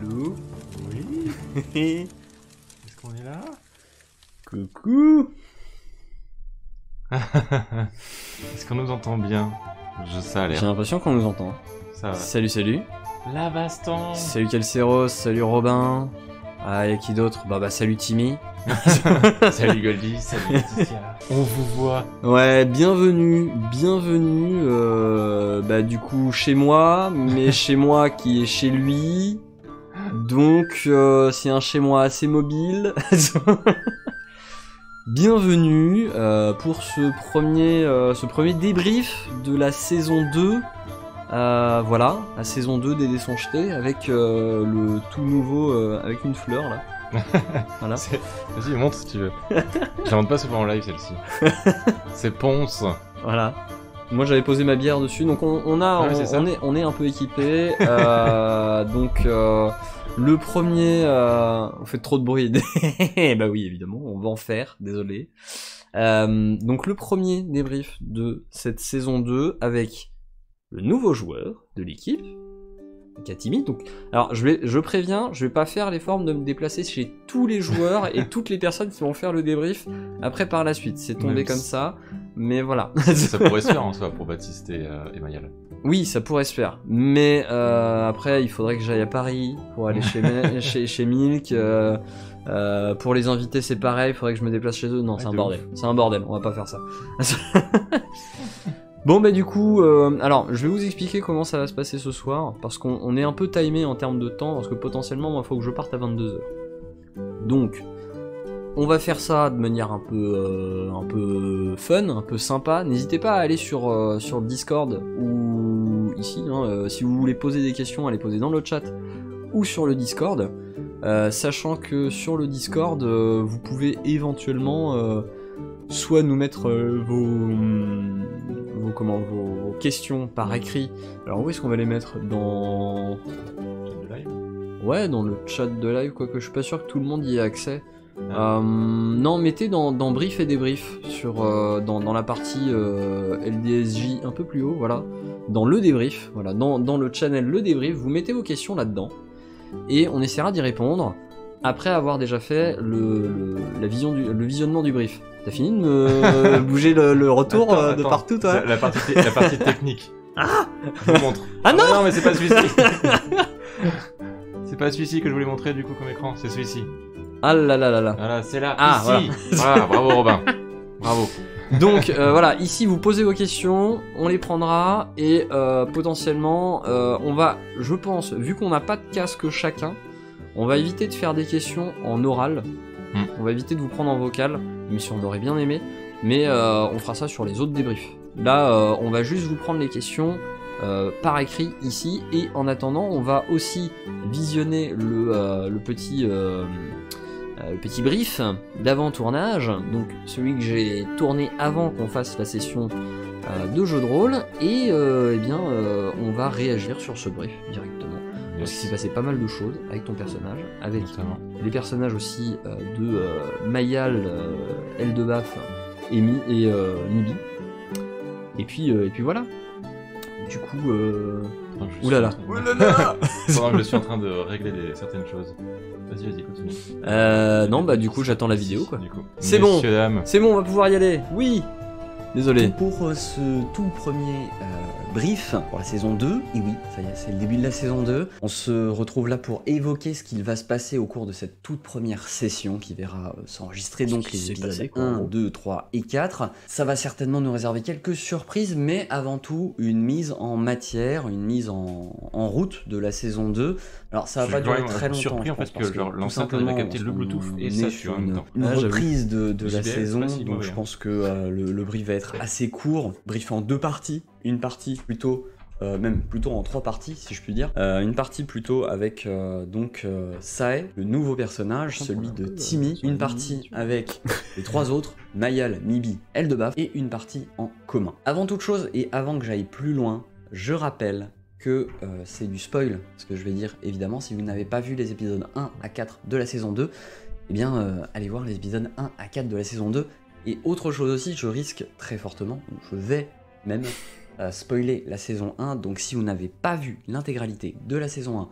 Allô? Oui. Est-ce qu'on est là? Coucou. Est-ce qu'on nous entend bien? Ça a J'ai l'air. l'impression qu'on nous entend. Ça va. Salut, salut. La baston. Salut Calceros, salut Robin. Ah, et qui d'autre? Bah salut Timmy. Salut Goldie, salut Laetitia. On vous voit. Ouais, bienvenue, bah du coup chez moi, mais chez moi qui est chez lui. Donc c'est un chez moi assez mobile. Bienvenue pour ce premier débrief de la saison 2. Voilà, la saison 2 des Dés sont jetés avec le tout nouveau, avec une fleur là. Voilà. Vas-y, montre si tu veux. Je la montre pas souvent en live celle-ci. C'est Ponce. Voilà. Moi j'avais posé ma bière dessus, donc on est un peu équipé. Donc le premier, on fait trop de bruit. Bah oui évidemment, on va en faire, désolé. Donc le premier débrief de cette saison 2 avec le nouveau joueur de l'équipe, Katimi. Donc, alors je préviens, je vais pas faire l'effort de me déplacer chez tous les joueurs et toutes les personnes qui vont faire le débrief après par la suite. C'est tombé comme ça, mais voilà. Ça pourrait se faire en soi pour Baptiste et Mayal. Oui, ça pourrait se faire, mais après il faudrait que j'aille à Paris pour aller chez Milk. Pour les invités c'est pareil, il faudrait que je me déplace chez eux. Non, c'est un bordel. C'est un bordel, on va pas faire ça. Bon bah du coup, alors je vais vous expliquer comment ça va se passer ce soir, parce qu'on est un peu timé en termes de temps, parce que potentiellement moi il faut que je parte à 22h. Donc, on va faire ça de manière un peu fun, un peu sympa. N'hésitez pas à aller sur le Discord, ou ici, hein, si vous voulez poser des questions, allez poser dans le chat, ou sur le Discord, sachant que sur le Discord, vous pouvez éventuellement... soit nous mettre vos questions par écrit. Alors où est-ce qu'on va les mettre? Dans Le live. Ouais, dans le chat de live, quoique je suis pas sûr que tout le monde y ait accès. Non, mettez dans brief et débrief sur dans la partie LDSJ un peu plus haut, voilà. Dans le débrief, voilà, dans le channel le débrief, vous mettez vos questions là-dedans et on essaiera d'y répondre après avoir déjà fait le visionnement du brief. T'as fini de me bouger le retour de partout, toi? La partie technique. Ah, je vous montre. Ah non, non, mais c'est pas celui-ci. C'est pas celui-ci que je voulais montrer du coup comme écran, c'est celui-ci. Ah là là là là. Voilà, c'est là, ah, ici. Voilà, bravo Robin. Bravo. Donc voilà, ici vous posez vos questions, on les prendra et potentiellement on va, je pense, vu qu'on n'a pas de casque chacun, on va éviter de faire des questions en oral. On va éviter de vous prendre en vocal, même si on aurait bien aimé, mais on fera ça sur les autres débriefs. Là, on va juste vous prendre les questions par écrit ici, et en attendant, on va aussi visionner le petit brief d'avant-tournage, donc celui que j'ai tourné avant qu'on fasse la session de jeu de rôle, et on va réagir sur ce brief directement. Parce qu'il s'est passé pas mal de choses avec ton personnage, avec les personnages aussi de Mayal, Eldebaf et Mibi. Et puis voilà. Du coup, oulala. Pendant que je suis en train de régler certaines choses. Vas-y, continue. Non, bah du coup, j'attends la vidéo, quoi. C'est bon, on va pouvoir y aller. Oui. Désolé. Pour ce tout premier brief pour la saison 2, et oui, ça y est, c'est le début de la saison 2, on se retrouve là pour évoquer ce qu'il va se passer au cours de cette toute première session qui verra s'enregistrer donc les épisodes 1, 2, 3 et 4. Ça va certainement nous réserver quelques surprises, mais avant tout une mise en matière, une mise en route de la saison 2. Alors ça va pas durer très longtemps. Surpris en fait que l'enceinte a capté le Bluetooth et ça sur une reprise de la saison, donc je pense que le brief va être assez court, brief en 2 parties, une partie plutôt même plutôt en 3 parties si je puis dire, une partie plutôt avec Sae, le nouveau personnage, celui de Timmy, une partie avec les 3 autres, Mayal, Mibi, Eldebaf, et une partie en commun. Avant toute chose et avant que j'aille plus loin, je rappelle que c'est du spoil, ce que je vais dire évidemment. Si vous n'avez pas vu les épisodes 1 à 4 de la saison 2, eh bien allez voir les épisodes 1 à 4 de la saison 2. Et autre chose aussi, je risque très fortement, je vais même spoiler la saison 1, donc si vous n'avez pas vu l'intégralité de la saison 1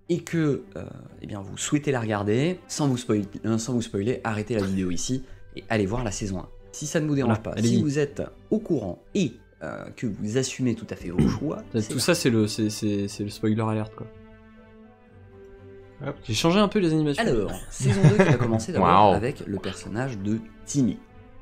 et que eh bien, vous souhaitez la regarder, sans vous spoiler, arrêtez la vidéo ici et allez voir la saison 1. Si ça ne vous dérange pas, si vous êtes au courant et que vous assumez tout à fait vos choix... Tout ça, c'est le spoiler alert, quoi. J'ai changé un peu les animations. Alors, saison 2 qui va commencer d'abord avec le personnage de Timmy.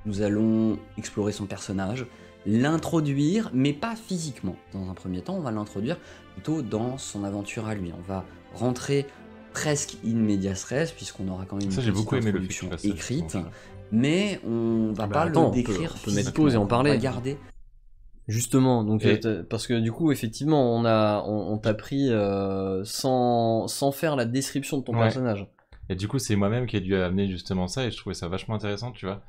Nous allons explorer son personnage, l'introduire, mais pas physiquement. Dans un premier temps, on va l'introduire plutôt dans son aventure à lui. On va rentrer presque in medias res, puisqu'on aura quand même une petite introduction écrite, mais on va pas le décrire. On peut mettre pause et en parler. On va garder. Justement, donc parce que du coup, effectivement, on t'a pris sans faire la description de ton personnage. Et du coup, c'est moi-même qui ai dû amener justement ça, et je trouvais ça vachement intéressant, tu vois,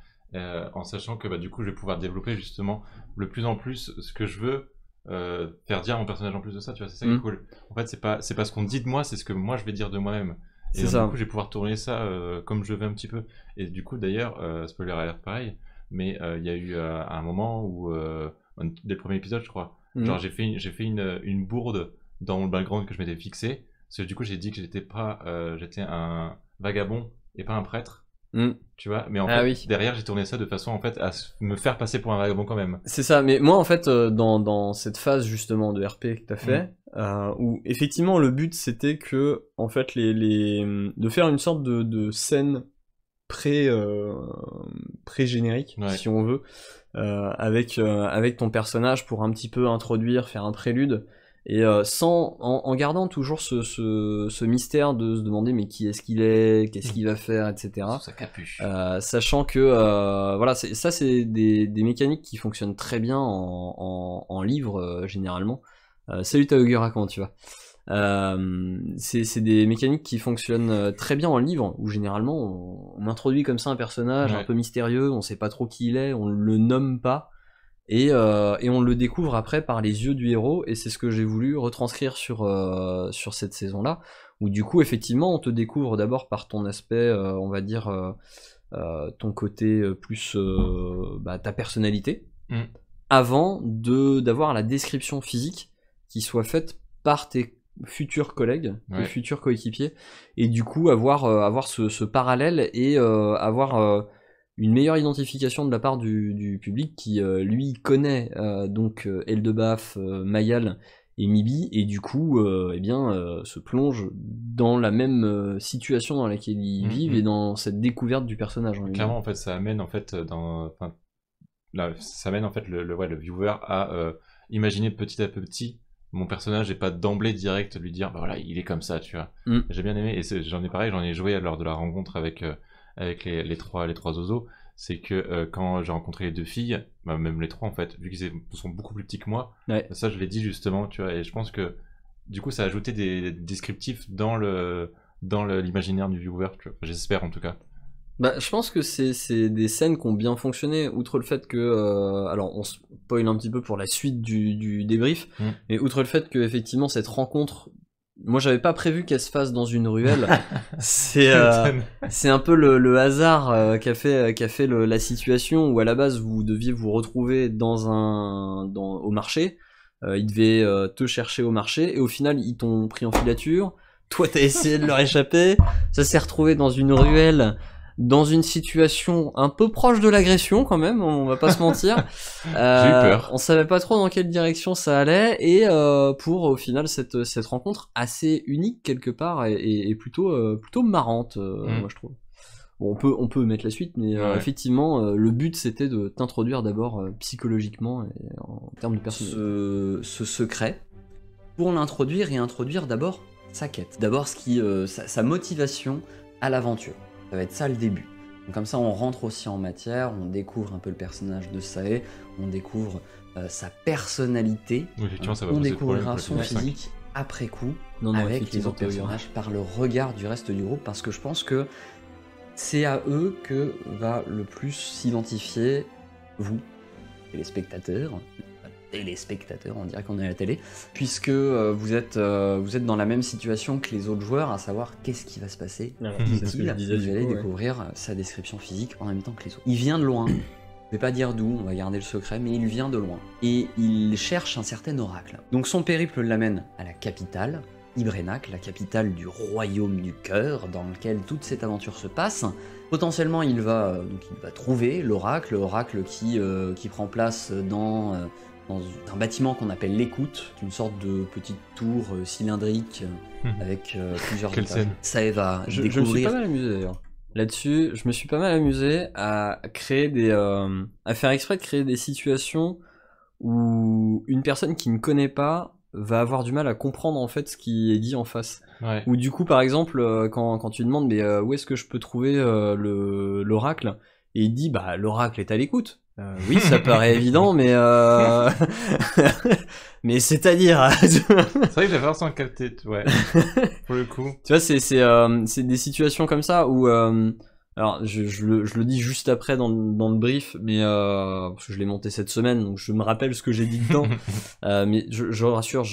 en sachant que du coup, je vais pouvoir développer justement le plus en plus ce que je veux faire dire à mon personnage en plus de ça, tu vois, c'est ça qui est cool. En fait, c'est pas ce qu'on dit de moi, c'est ce que moi je vais dire de moi-même. Et donc, du coup, je vais pouvoir tourner ça comme je veux un petit peu. Et du coup, d'ailleurs, spoiler alert pareil, mais il y a eu un moment où dès le premier épisode, je crois. Genre, j'ai fait une bourde dans mon background que je m'étais fixé. Parce que du coup, j'ai dit que j'étais un vagabond et pas un prêtre. Tu vois, mais en fait, derrière, j'ai tourné ça de façon en fait à me faire passer pour un vagabond quand même. C'est ça, mais moi en fait, dans cette phase justement de RP que t'as fait, où effectivement le but c'était que, en fait, de faire une sorte de scène pré-générique, si on veut, avec ton personnage pour un petit peu introduire, faire un prélude, et en gardant toujours ce mystère de se demander mais qui est-ce qu'il est, qu'est-ce qu'il va faire, etc. Ça capuche. Sachant que voilà, c'est des mécaniques qui fonctionnent très bien en livre généralement. Salut Taogura, comment tu vas? C'est des mécaniques qui fonctionnent très bien en livre, où généralement on introduit comme ça un personnage un peu mystérieux, on sait pas trop qui il est, on le nomme pas, et on le découvre après par les yeux du héros, et c'est ce que j'ai voulu retranscrire sur cette saison-là, où du coup effectivement on te découvre d'abord par ton aspect, on va dire ton côté plus ta personnalité, avant d'avoir la description physique qui soit faite par tes futurs collègues, tes futurs coéquipiers, et du coup avoir ce parallèle et avoir une meilleure identification de la part du public qui lui connaît donc Eldebaf, Mayal et Mibi, et du coup se plonge dans la même situation dans laquelle ils vivent et dans cette découverte du personnage. Clairement, en fait, ça amène en fait le viewer à imaginer petit à petit mon personnage, et pas d'emblée direct lui dire bah voilà, il est comme ça, tu vois. J'ai bien aimé, et j'en ai joué lors de la rencontre avec les trois oiseaux. C'est que quand j'ai rencontré les deux filles, même les trois en fait, vu qu'ils sont beaucoup plus petits que moi, ça je l'ai dit justement, tu vois, et je pense que du coup ça a ajouté des descriptifs dans l'imaginaire du viewer, tu vois. J'espère en tout cas. Je pense que c'est des scènes qui ont bien fonctionné, outre le fait que alors on spoil un petit peu pour la suite du débrief, mais outre le fait que effectivement cette rencontre, moi j'avais pas prévu qu'elle se fasse dans une ruelle. C'est un peu le hasard qui a fait la situation, où à la base vous deviez vous retrouver au marché. Ils devaient te chercher au marché, et au final ils t'ont pris en filature. Toi t'as essayé de leur échapper, ça s'est retrouvé dans une ruelle, dans une situation un peu proche de l'agression quand même, on va pas se mentir. J'ai eu peur. On savait pas trop dans quelle direction ça allait, et pour au final cette rencontre assez unique quelque part, et plutôt marrante, moi je trouve. Bon, on peut mettre la suite, mais effectivement le but c'était de t'introduire d'abord psychologiquement et en termes de personnalité. Ce secret, pour l'introduire et introduire d'abord sa quête, d'abord sa motivation à l'aventure. Ça va être ça le début. Donc comme ça on rentre aussi en matière, on découvre un peu le personnage de Sae, on découvre sa personnalité, on découvrira son physique après coup avec les autres personnages par le regard du reste du groupe, parce que je pense que c'est à eux que va le plus s'identifier vous, les spectateurs, on dirait qu'on est à la télé, puisque vous êtes dans la même situation que les autres joueurs, à savoir qu'est-ce qui va se passer. C'est ce que je disais, vous allez découvrir sa description physique en même temps que les autres. Il vient de loin, je vais pas dire d'où, on va garder le secret, mais il vient de loin. Et il cherche un certain oracle. Donc son périple l'amène à la capitale, Ibrénac, la capitale du royaume du cœur, dans lequel toute cette aventure se passe. Potentiellement, il va trouver l'oracle qui prend place dans un bâtiment qu'on appelle l'écoute, une sorte de petite tour cylindrique avec plusieurs étages. Ça va je me suis pas mal amusé d'ailleurs. Là-dessus, je me suis pas mal amusé à créer à faire exprès de créer des situations où une personne qui ne connaît pas va avoir du mal à comprendre en fait ce qui est dit en face. Ouais. Ou du coup, par exemple, quand tu demandes mais où est-ce que je peux trouver l'oracle, et il dit bah l'oracle est à l'écoute. Oui, ça paraît évident, mais mais c'est-à-dire. C'est vrai que j'avais l'impression de capter, ouais. Pour le coup. Tu vois, c'est des situations comme ça où alors je le dis juste après dans le brief, mais parce que je l'ai monté cette semaine, donc je me rappelle ce que j'ai dit dedans. Mais je rassure,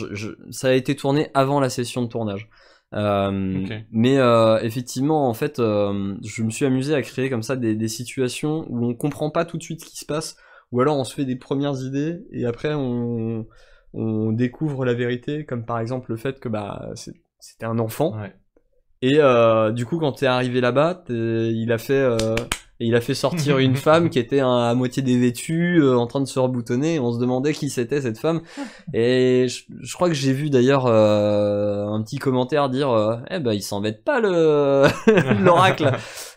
ça a été tourné avant la session de tournage. Okay. Mais effectivement, en fait, je me suis amusé à créer comme ça des situations où on comprend pas tout de suite ce qui se passe, ou alors on se fait des premières idées et après on découvre la vérité, comme par exemple le fait que bah c'était un enfant. Ouais. Et du coup, quand t'es arrivé là-bas, il a fait sortir une femme qui était à moitié dévêtue, en train de se reboutonner, et on se demandait qui c'était cette femme. Et je crois que j'ai vu d'ailleurs un petit commentaire dire eh ben il s'embête pas l'oracle,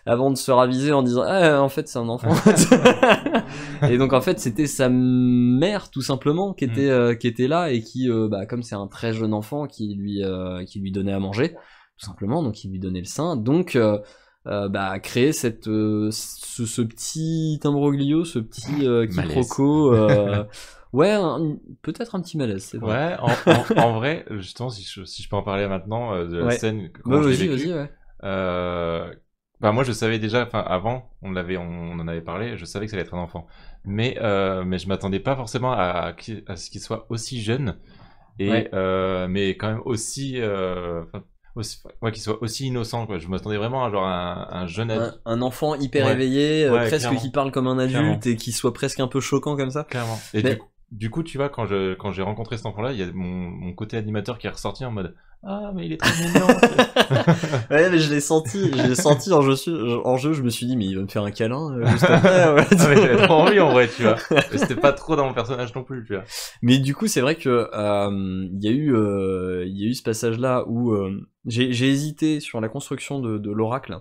avant de se raviser en disant en fait c'est un enfant. Et donc en fait c'était sa mère tout simplement qui était là et qui comme c'est un très jeune enfant qui lui donnait à manger tout simplement, donc il lui donnait le sein, donc créer ce petit imbroglio, ce petit quiproquo, ouais, peut-être un petit malaise, c'est vrai. Ouais, en vrai, justement, si je peux en parler maintenant de la scène, comment je l'ai vécue, ouais. Moi je savais déjà, avant, on en avait parlé, je savais que ça allait être un enfant, mais je m'attendais pas forcément à ce qu'il soit aussi jeune, et ouais. Mais quand même aussi qu'il soit aussi innocent, quoi. Je m'attendais vraiment à genre un jeune adulte. Un enfant hyper éveillé, presque clairement. Qui parle comme un adulte, clairement. Et qui soit presque un peu choquant comme ça. Clairement. Et du coup, tu vois, quand j'ai rencontré cet enfant-là, il y a mon côté animateur qui est ressorti en mode ah, mais il est très mignon. Ouais, mais je l'ai senti en jeu, je me suis dit mais il va me faire un câlin juste après. Ouais. Ah, mais j'avais trop envie en vrai, tu vois. Mais c'était pas trop dans mon personnage non plus, tu vois. Mais du coup, c'est vrai que il y a eu ce passage-là où j'ai hésité sur la construction de l'oracle,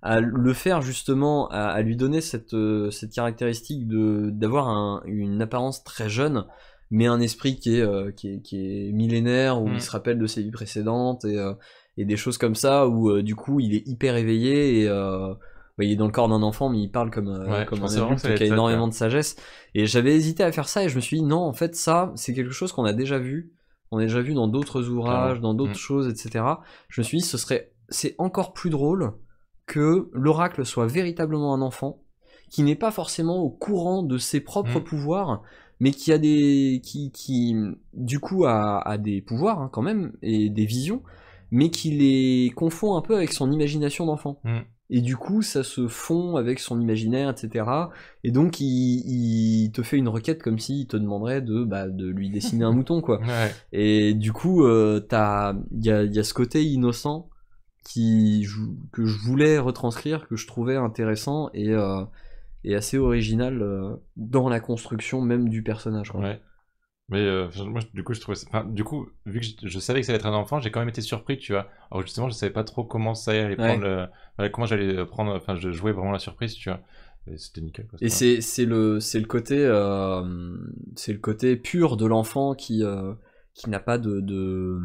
à le faire justement, à lui donner cette caractéristique d'avoir une apparence très jeune, mais un esprit qui est millénaire, où il se rappelle de ses vies précédentes et des choses comme ça, où du coup il est hyper éveillé et il est dans le corps d'un enfant, mais il parle comme un adulte qui a énormément de sagesse. Et j'avais hésité à faire ça et je me suis dit non, en fait ça c'est quelque chose qu'on a déjà vu. On a déjà vu dans d'autres ouvrages, dans d'autres choses, etc. Je me suis dit c'est encore plus drôle que l'oracle soit véritablement un enfant, qui n'est pas forcément au courant de ses propres pouvoirs, mais qui a qui du coup a des pouvoirs quand même, et des visions, mais qui les confond un peu avec son imagination d'enfant. Et du coup, ça se fond avec son imaginaire, etc. Et donc, il te fait une requête comme s'il te demanderait de lui dessiner un mouton, quoi. Ouais. Et du coup, il y a ce côté innocent que je voulais retranscrire, que je trouvais intéressant et assez original dans la construction même du personnage, quoi. Ouais. Mais moi, du coup, je trouvais vu que je savais que ça allait être un enfant, j'ai quand même été surpris, tu vois. Alors justement, je savais pas trop comment ça allait prendre, comment j'allais prendre, je jouais vraiment la surprise, tu vois. Et c'était nickel, quoi. Et c'est le côté pur de l'enfant qui n'a pas de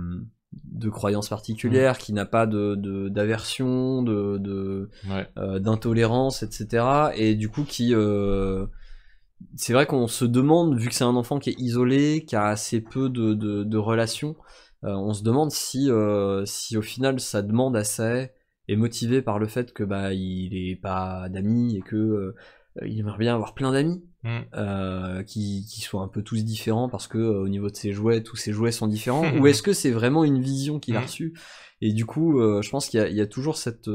croyances particulières, qui n'a pas d'aversion, d'intolérance, etc. Et du coup c'est vrai qu'on se demande, vu que c'est un enfant qui est isolé, qui a assez peu de relations, on se demande si au final sa demande assez est motivée par le fait que il est pas d'amis et que il aimerait bien avoir plein d'amis qui soient un peu tous différents parce que au niveau de ses jouets, tous ses jouets sont différents, ou est-ce que c'est vraiment une vision qu'il a reçue? Et du coup je pense qu'il y a toujours cette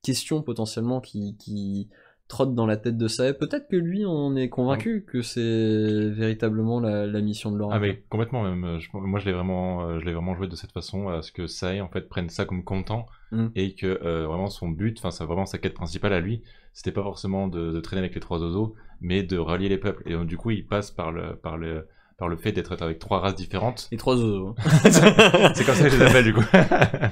question potentiellement qui trotte dans la tête de Sae. Peut-être que lui, on est convaincu que c'est véritablement la mission de l'oracle. Ah mais complètement même. Moi, je l'ai vraiment joué de cette façon, à ce que Sae en fait prenne ça comme content et que vraiment son but, enfin, c'est vraiment sa quête principale à lui, c'était pas forcément de traîner avec les 3 oiseaux, mais de rallier les peuples. Et donc du coup, il passe par le fait d'être avec 3 races différentes. Les 3 oiseaux. C'est comme ça que je les appelle du coup.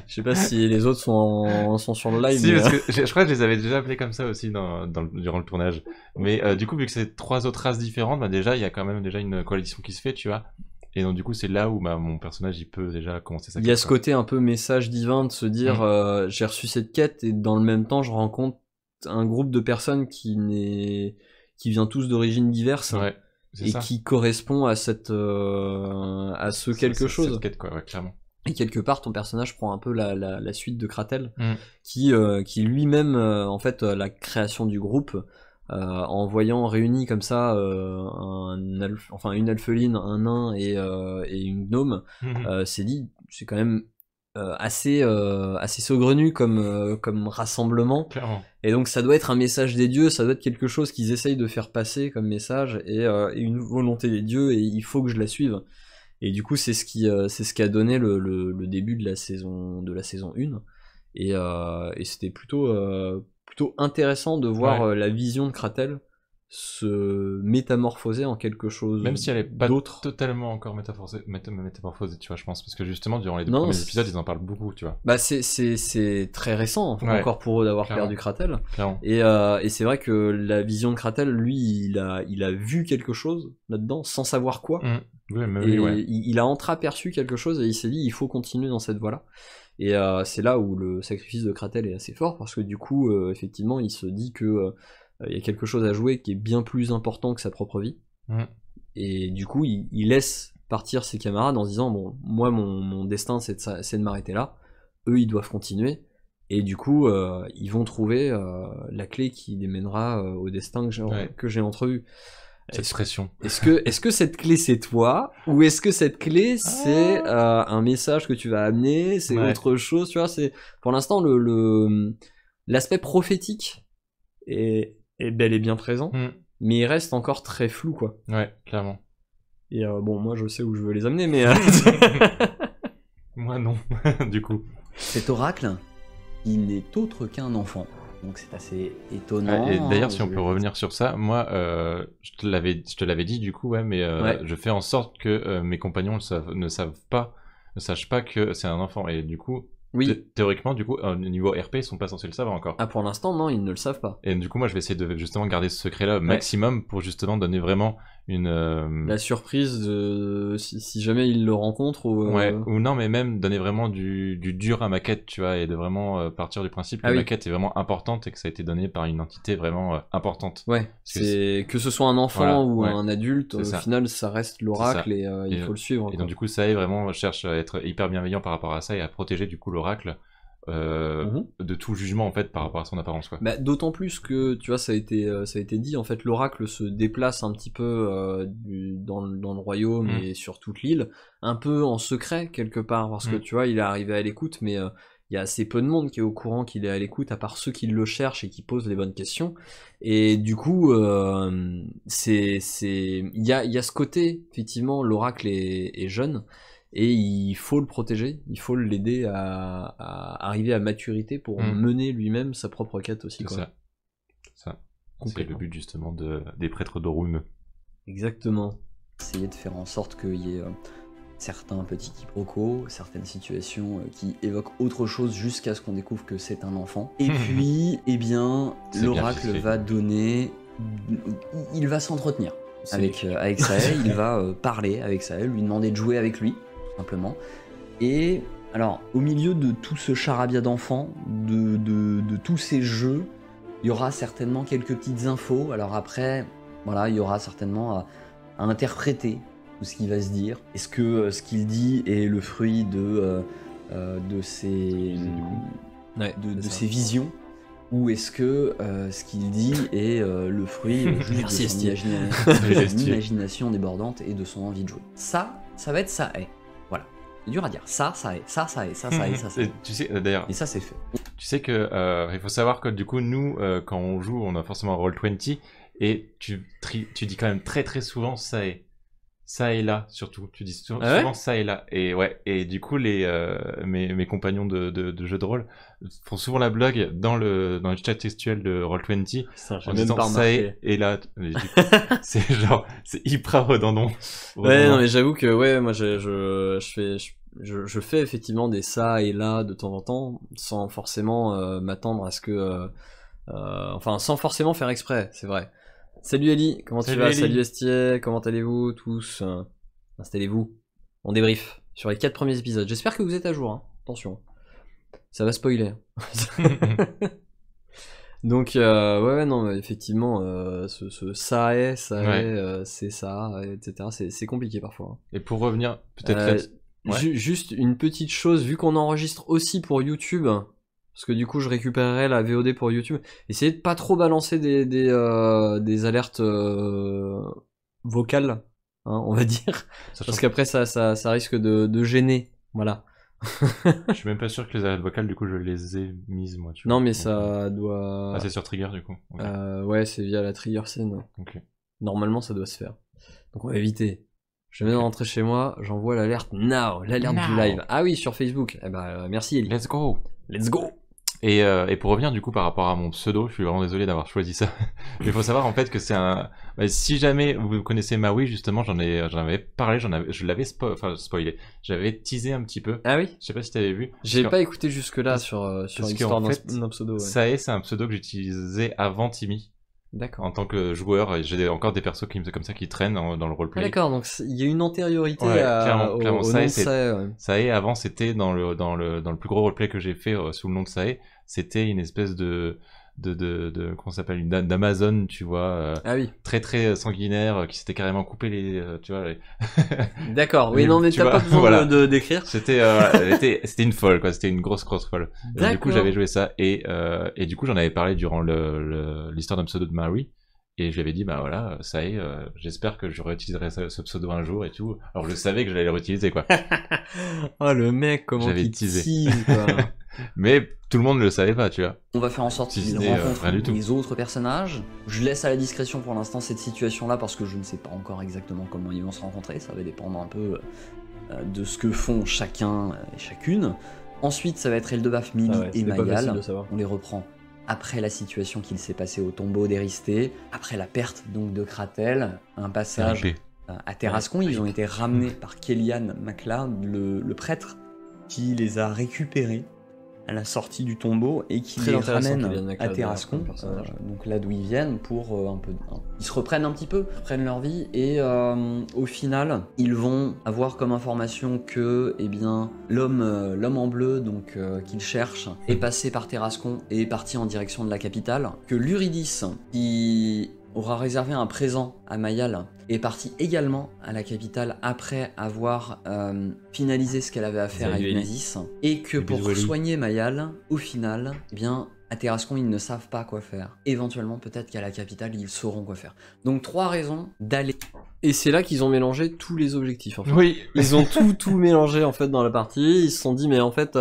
Je sais pas si les autres sont sur le live. Si, parce que je crois que je les avais déjà appelés comme ça aussi durant le tournage. Mais du coup, vu que c'est 3 autres races différentes, bah déjà, il y a quand même déjà une coalition qui se fait, tu vois. Et donc du coup, c'est là où mon personnage, il peut déjà commencer sa quête. Il y a ce côté un peu message divin de se dire, j'ai reçu cette quête et dans le même temps, je rencontre un groupe de personnes qui vient tous d'origines diverses. Ouais. Et ça. Qui correspond à cette quelque chose. Cette quête, quoi, ouais, clairement. Et quelque part, ton personnage prend un peu la suite de Kratel, qui lui-même, en fait, la création du groupe, en voyant réunis comme ça une alpheline, un nain et une gnome, s'est dit, c'est quand même assez saugrenu comme rassemblement. Clairement. Et donc ça doit être un message des dieux, ça doit être quelque chose qu'ils essayent de faire passer comme message et une volonté des dieux et il faut que je la suive. Et du coup c'est ce qui a donné le début de la saison 1 et c'était plutôt intéressant de voir la vision de Kratel se métamorphoser en quelque chose, même si elle est pas totalement encore métamorphosée, tu vois, je pense, parce que justement durant les 2 premiers épisodes ils en parlent beaucoup, tu vois. Bah c'est très récent encore pour eux d'avoir perdu Kratel. Et c'est vrai que la vision de Kratel, lui, il a vu quelque chose là-dedans sans savoir quoi. Il a entreaperçu quelque chose et il s'est dit il faut continuer dans cette voie-là. Et c'est là où le sacrifice de Kratel est assez fort parce que du coup effectivement il se dit que il y a quelque chose à jouer qui est bien plus important que sa propre vie. Et du coup, il laisse partir ses camarades en se disant bon, moi, mon destin, c'est de m'arrêter là. Eux, ils doivent continuer. Et du coup, ils vont trouver la clé qui les mènera au destin que j'ai entrevu. Cette pression. Est-ce que cette clé, c'est toi? Ou est-ce que cette clé, c'est un message que tu vas amener? C'est autre chose, tu vois? C'est, pour l'instant, l'aspect prophétique est bel et bien présent, mais il reste encore très flou, quoi. Ouais, clairement. Et bon, moi je sais où je veux les amener, mais... Moi non, du coup. Cet oracle, il n'est autre qu'un enfant, donc c'est assez étonnant. Et d'ailleurs, si on peut revenir sur ça, moi, je te l'avais dit du coup, mais je fais en sorte que mes compagnons ne sachent pas que c'est un enfant, et du coup... Oui. Théoriquement, du coup, au niveau RP, ils sont pas censés le savoir encore. Ah, pour l'instant, non, ils ne le savent pas. Et du coup, moi, je vais essayer de justement garder ce secret-là au maximum pour justement donner vraiment la surprise de si jamais ils le rencontrent ou... ou non, mais même donner vraiment du dur à ma quête, tu vois, et de vraiment partir du principe que ma quête est vraiment importante et que ça a été donné par une entité vraiment importante. Ouais, que ce soit un enfant ou un adulte, au final, ça reste l'oracle et il faut le suivre. Et donc, du coup, ça vraiment cherche à être hyper bienveillant par rapport à ça et à protéger du coup l'oracle de tout jugement en fait par rapport à son apparence, quoi. Bah, d'autant plus que tu vois ça a été dit en fait, l'oracle se déplace un petit peu dans le royaume et sur toute l'île un peu en secret quelque part parce que tu vois il est arrivé à l'écoute mais il y a assez peu de monde qui est au courant qu'il est à l'écoute à part ceux qui le cherchent et qui posent les bonnes questions et du coup il y a ce côté effectivement l'oracle est jeune. Et il faut le protéger, il faut l'aider à arriver à maturité pour mener lui-même sa propre quête aussi. C'est ça. C'est le but justement des prêtres d'Orun. Exactement. Essayer de faire en sorte qu'il y ait certains petits quiproquos, certaines situations qui évoquent autre chose jusqu'à ce qu'on découvre que c'est un enfant. Et puis, eh bien, l'oracle va donner... Il va s'entretenir avec Sae, il va parler avec Sae, lui demander de jouer avec lui. Simplement. Et alors, au milieu de tout ce charabia d'enfants, de tous ces jeux, il y aura certainement quelques petites infos. Alors après, voilà, il y aura certainement à interpréter tout ce qui va se dire. Est-ce que ce qu'il dit est le fruit de ses visions, ou est-ce que ce qu'il dit est le fruit juste de son imagination débordante et de son envie de jouer. Ça va être Sae. Voilà. C'est dur à dire. Ça est, ça est, ça est, ça c'est. Tu sais, d'ailleurs. Et ça c'est fait. Tu sais que il faut savoir que du coup nous, quand on joue, on a forcément Roll20 et tu dis quand même très très souvent ça et là surtout. Tu dis souvent ça et là et ouais et du coup mes compagnons de jeu de rôle font souvent la blague dans le chat textuel de Roll20 en disant ça et là. C'est genre c'est hyper redondant. Ouais non mais j'avoue que ouais moi je fais effectivement des ça et là de temps en temps sans forcément m'attendre à ce que enfin sans forcément faire exprès, c'est vrai. Salut Ali, comment tu vas? Ali. Salut Estier, comment allez-vous tous? Installez-vous, on débrief sur les 4 premiers épisodes. J'espère que vous êtes à jour, hein. Attention, ça va spoiler. Donc ouais non effectivement ça est c'est ça etc c'est compliqué parfois. Hein. Et pour revenir peut-être juste une petite chose, vu qu'on enregistre aussi pour YouTube. Parce que du coup, je récupérerai la VOD pour YouTube. Essayez de pas trop balancer des alertes vocales, hein, on va dire. Parce qu'après, ça risque de gêner. Voilà. Je suis même pas sûr que les alertes vocales, du coup, je les ai mises, moi. Tu vois. Non, mais ça doit... Ah, c'est sur Trigger, du coup. Okay. Ouais, c'est via la Trigger scène. Okay. Normalement, ça doit se faire. Donc, on va éviter. Je viens de rentrer chez moi, j'envoie l'alerte now, l'alerte du live. Ah oui, sur Facebook. Eh ben, merci, Ellie. Let's go. Let's go. Et pour revenir du coup par rapport à mon pseudo, je suis vraiment désolé d'avoir choisi ça. Mais il faut savoir en fait que c'est un. Si jamais vous connaissez Maui, justement, j'en avais parlé, je l'avais spoilé. J'avais teasé un petit peu. Ah oui. Je sais pas si t'avais vu. J'ai pas écouté jusque là sur l'histoire d'un pseudo. Ouais. Ça c'est un pseudo que j'utilisais avant Timmy. D'accord. En tant que joueur, j'ai encore des persos comme ça qui traînent dans le roleplay. Ah d'accord, donc il y a une antériorité clairement, au nom de Sae. Ouais. Sae, avant, c'était dans le plus gros roleplay que j'ai fait sous le nom de Sae, c'était une espèce de comment ça s'appelle, d'Amazon, tu vois, ah oui. très très sanguinaire, qui s'était carrément coupé tu vois. D'accord, oui, non mais t'as pas besoin voilà. de décrire. C'était une folle, quoi, c'était une grosse folle. Du coup, j'avais joué ça et du coup, j'en avais parlé durant l'histoire d'un pseudo de Maui. Et je lui avais dit, bah voilà, ça y est, j'espère que je réutiliserai ce pseudo un jour et tout. Alors je savais que j'allais le réutiliser, quoi. Oh le mec, comment il tease, quoi. Mais tout le monde ne le savait pas, tu vois. On va faire en sorte qu'ils rencontrent les autres personnages. Je laisse à la discrétion pour l'instant cette situation-là parce que je ne sais pas encore exactement comment ils vont se rencontrer. Ça va dépendre un peu de ce que font chacun et chacune. Ensuite, ça va être Eldebaf, Mimi et Mayal. On les reprend après la situation qu'il s'est passée au tombeau d'Éristé, après la perte donc de Kratel, un passage à Terrascon. Ils ont été ramenés par Kellyanne MacLeod, le prêtre, qui les a récupérés à la sortie du tombeau et qui les ramène à Terrascon, donc là d'où ils viennent, pour ils se reprennent un petit peu, reprennent leur vie et au final ils vont avoir comme information que l'homme en bleu donc qu'ils cherchent est passé par Terrascon et est parti en direction de la capitale, que l'Uridis qui aura réservé un présent à Mayal est parti également à la capitale après avoir finalisé ce qu'elle avait à faire à Ignazis, et que pour soigner Mayal, au final, à Terrascon, ils ne savent pas quoi faire. Éventuellement, peut-être qu'à la capitale, ils sauront quoi faire. Donc 3 raisons d'aller. Et c'est là qu'ils ont mélangé tous les objectifs, en fait. Oui. Ils ont tout mélangé, en fait, dans la partie. Ils se sont dit, mais en fait,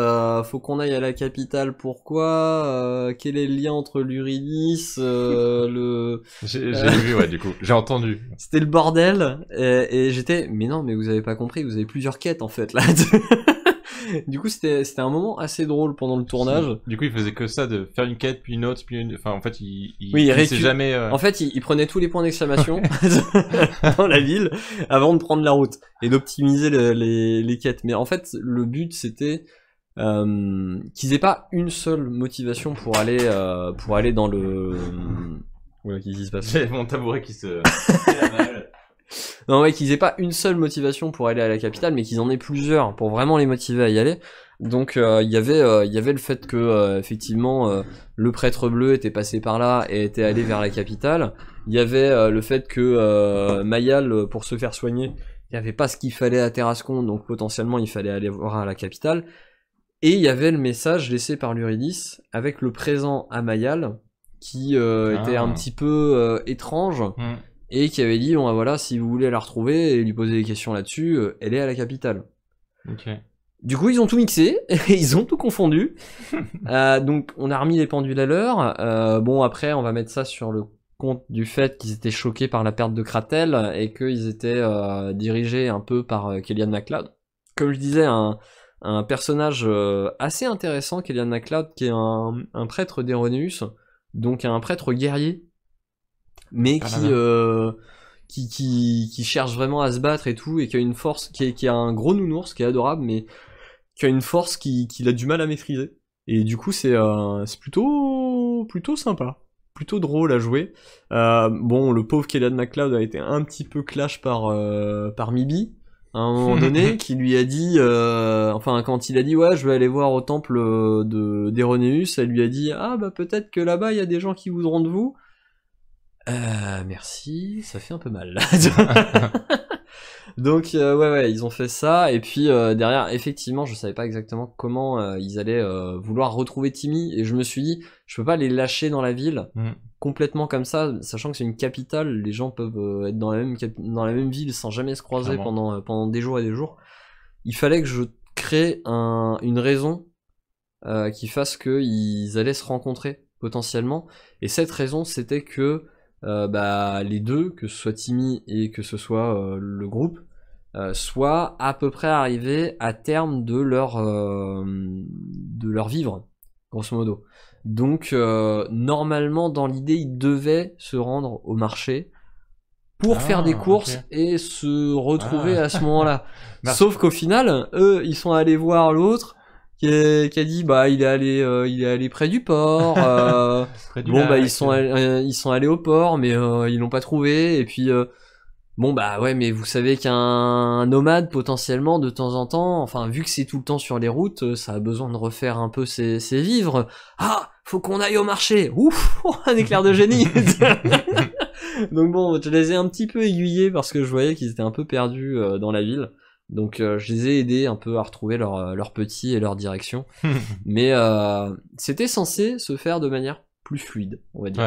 faut qu'on aille à la capitale. Pourquoi? Quel est le lien entre l'Uridis, J'ai vu, ouais, du coup. J'ai entendu. C'était le bordel. Et j'étais, mais non, mais vous avez pas compris, vous avez plusieurs quêtes, en fait, là. Du coup, c'était un moment assez drôle pendant le tournage. Du coup, il faisait que ça, de faire une quête, puis une autre, puis une... Enfin, en fait, il sait jamais... En fait, il prenait tous les points d'exclamation dans la ville avant de prendre la route et d'optimiser les quêtes. Mais en fait, le but, c'était qu'ils aient pas une seule motivation pour aller dans le... Voilà, qu'est-ce qui se passe ? J'ai mon tabouret qui se... Non, ouais, qu'ils aient pas une seule motivation pour aller à la capitale, mais qu'ils en aient plusieurs pour vraiment les motiver à y aller. Donc il y avait le fait que effectivement le prêtre bleu était passé par là et était allé vers la capitale. Il y avait le fait que Mayal, pour se faire soigner, il y avait pas ce qu'il fallait à Terrascon, donc potentiellement il fallait aller voir à la capitale. Et il y avait le message laissé par l'Uridis avec le présent à Mayal qui était un petit peu étrange. Et qui avait dit, bon, voilà, si vous voulez la retrouver et lui poser des questions là-dessus, elle est à la capitale. Okay. Du coup, ils ont tout mixé, et ils ont tout confondu. Donc, on a remis les pendules à l'heure. Bon, après, on va mettre ça sur le compte du fait qu'ils étaient choqués par la perte de Kratel, et qu'ils étaient dirigés un peu par Kellyanne MacLeod. Comme je disais, un personnage assez intéressant, Kellyanne MacLeod, qui est un prêtre d'Erroneus, donc un prêtre guerrier, mais qui cherche vraiment à se battre et tout, et qui a une force, qui a un gros nounours, qui est adorable, mais qui a une force qu'il a du mal à maîtriser. Et du coup, c'est plutôt sympa, plutôt drôle à jouer. Bon, le pauvre Kellyanne MacLeod a été un petit peu clash par Mibi, à un moment donné, qui lui a dit, enfin, quand il a dit, ouais, je vais aller voir au temple d'Erroneus, elle lui a dit, ah, bah, peut-être que là-bas, il y a des gens qui voudront de vous. Merci, ça fait un peu mal. Donc ouais, ils ont fait ça, et puis derrière, effectivement, je savais pas exactement comment ils allaient vouloir retrouver Timmy, et je me suis dit, je peux pas les lâcher dans la ville complètement comme ça, sachant que c'est une capitale, les gens peuvent être dans la même ville sans jamais se croiser pendant des jours et des jours. Il fallait que je crée une raison qui fasse qu'ils allaient se rencontrer potentiellement, et cette raison, c'était que les deux, que ce soit Timmy et que ce soit le groupe, soient à peu près arrivés à terme de leur vivre, grosso modo. Donc normalement, dans l'idée, ils devaient se rendre au marché pour faire des courses et se retrouver à ce moment-là. Sauf qu'au final, eux, ils sont allés voir l'autre qui a dit bah il est allé près du port. Ils sont allés au port, mais ils l'ont pas trouvé. Et puis bon bah ouais, mais vous savez qu'un nomade potentiellement de temps en temps, enfin vu que c'est tout le temps sur les routes, ça a besoin de refaire un peu ses vivres. Ah, faut qu'on aille au marché. Ouf, un éclair de génie. Donc bon, je les ai un petit peu aiguillés parce que je voyais qu'ils étaient un peu perdus dans la ville. Donc je les ai aidés un peu à retrouver leur petit et leur direction. Mais c'était censé se faire de manière plus fluide, on va dire.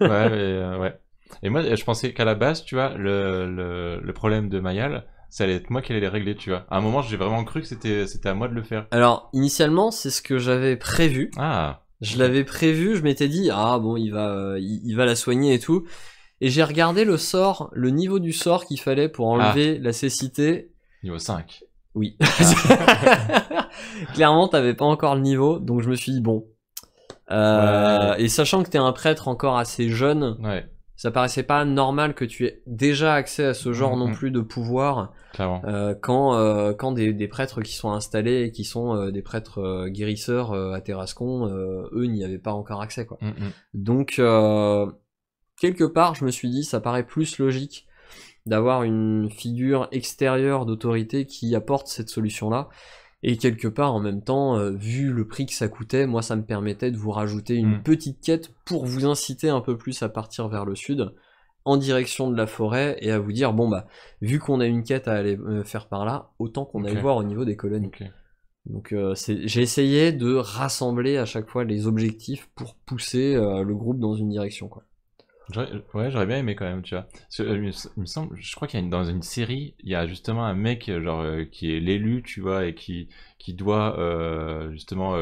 Ouais. Et moi, je pensais qu'à la base, tu vois, le problème de Mayal, ça allait être moi qui allais les régler, tu vois. À un moment, j'ai vraiment cru que c'était à moi de le faire. Alors, initialement, c'est ce que j'avais prévu. Je l'avais prévu, je m'étais dit, ah bon, il va la soigner et tout. Et j'ai regardé le niveau du sort qu'il fallait pour enlever la cécité. Niveau 5. Oui. Clairement, t'avais pas encore le niveau, donc je me suis dit, bon. Et sachant que t'es un prêtre encore assez jeune, ça paraissait pas normal que tu aies déjà accès à ce genre non plus de pouvoir. Clairement. Quand des prêtres qui sont installés et qui sont des prêtres guérisseurs à Terrascon, eux n'y avaient pas encore accès, quoi. Donc, quelque part, je me suis dit, ça paraît plus logique d'avoir une figure extérieure d'autorité qui apporte cette solution-là. Et quelque part, en même temps, vu le prix que ça coûtait, moi, ça me permettait de vous rajouter une petite quête pour vous inciter un peu plus à partir vers le sud, en direction de la forêt, et à vous dire, bon bah, vu qu'on a une quête à aller faire par là, autant qu'on aille voir au niveau des colonies. Donc j'ai essayé de rassembler à chaque fois les objectifs pour pousser le groupe dans une direction, quoi. J'aurais bien aimé quand même, tu vois. Il me semble, je crois qu'il y a dans une série, il y a justement un mec genre qui est l'élu, tu vois, et qui doit justement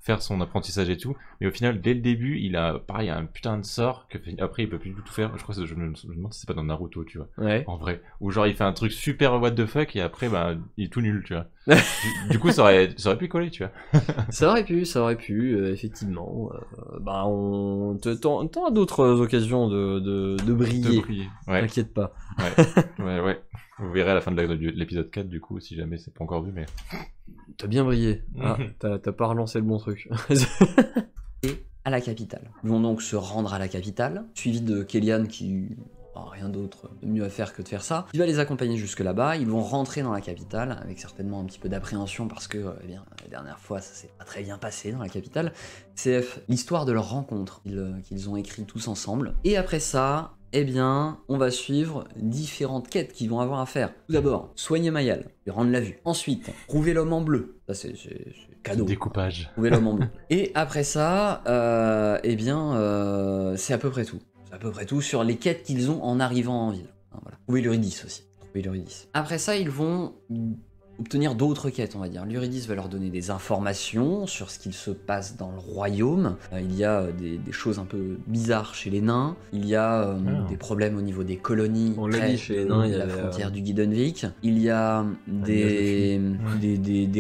faire son apprentissage et tout. Mais au final, dès le début, il a pareil un putain de sort que après il peut plus du tout faire. Je crois que je me demande si c'est pas dans Naruto, tu vois. En vrai, où genre il fait un truc super what the fuck et après bah il est tout nul, tu vois. du coup, ça aurait pu coller, tu vois. ça aurait pu, effectivement. T'auras d'autres occasions de briller. T'inquiète pas. Ouais. Vous verrez à la fin de l'épisode 4, du coup, si jamais c'est pas encore vu, mais... T'as bien brillé. T'as pas relancé le bon truc. Et à la capitale. Ils vont donc se rendre à la capitale, suivi de Kellyanne qui... rien d'autre de mieux à faire que de faire ça. Il va les accompagner jusque là-bas, ils vont rentrer dans la capitale, avec certainement un petit peu d'appréhension parce que, la dernière fois, ça s'est pas très bien passé dans la capitale. C'est l'histoire de leur rencontre qu'ils ont écrit tous ensemble. Et après ça, on va suivre différentes quêtes qu'ils vont avoir à faire. Tout d'abord, soigner Mayal, lui rendre la vue. Ensuite, trouver l'homme en bleu. Ça, c'est cadeau. Découpage. Trouver l'homme en bleu. Et après ça, c'est à peu près tout. C'est à peu près tout sur les quêtes qu'ils ont en arrivant en ville. Voilà. Trouver l'Eurydice aussi. Après ça, ils vont obtenir d'autres quêtes, on va dire. L'Eurydice va leur donner des informations sur ce qu'il se passe dans le royaume. Il y a des choses un peu bizarres chez les nains. Il y a des problèmes au niveau des colonies. On l'a dit, chez les nains, il y a la frontière du Guidenvik. Il y a des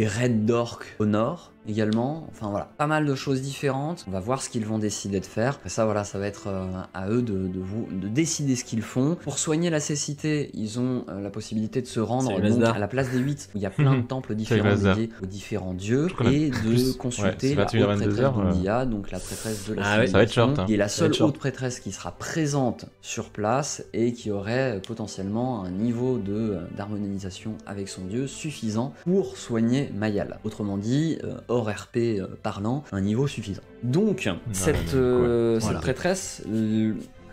raids d'orques au nord. Également, enfin voilà, pas mal de choses différentes. On va voir ce qu'ils vont décider de faire. Et ça, voilà, ça va être à eux de décider ce qu'ils font. Pour soigner la cécité, ils ont la possibilité de se rendre donc, à la place des 8, où il y a plein de temples différents dédiés aux différents dieux, et de consulter la haute prêtresse d'Undia, donc la prêtresse de la civilisation, qui est la seule haute prêtresse qui sera présente sur place et qui aurait potentiellement un niveau d'harmonisation avec son dieu suffisant pour soigner Mayal. Autrement dit, hors RP parlant, un niveau suffisant. Donc, cette prêtresse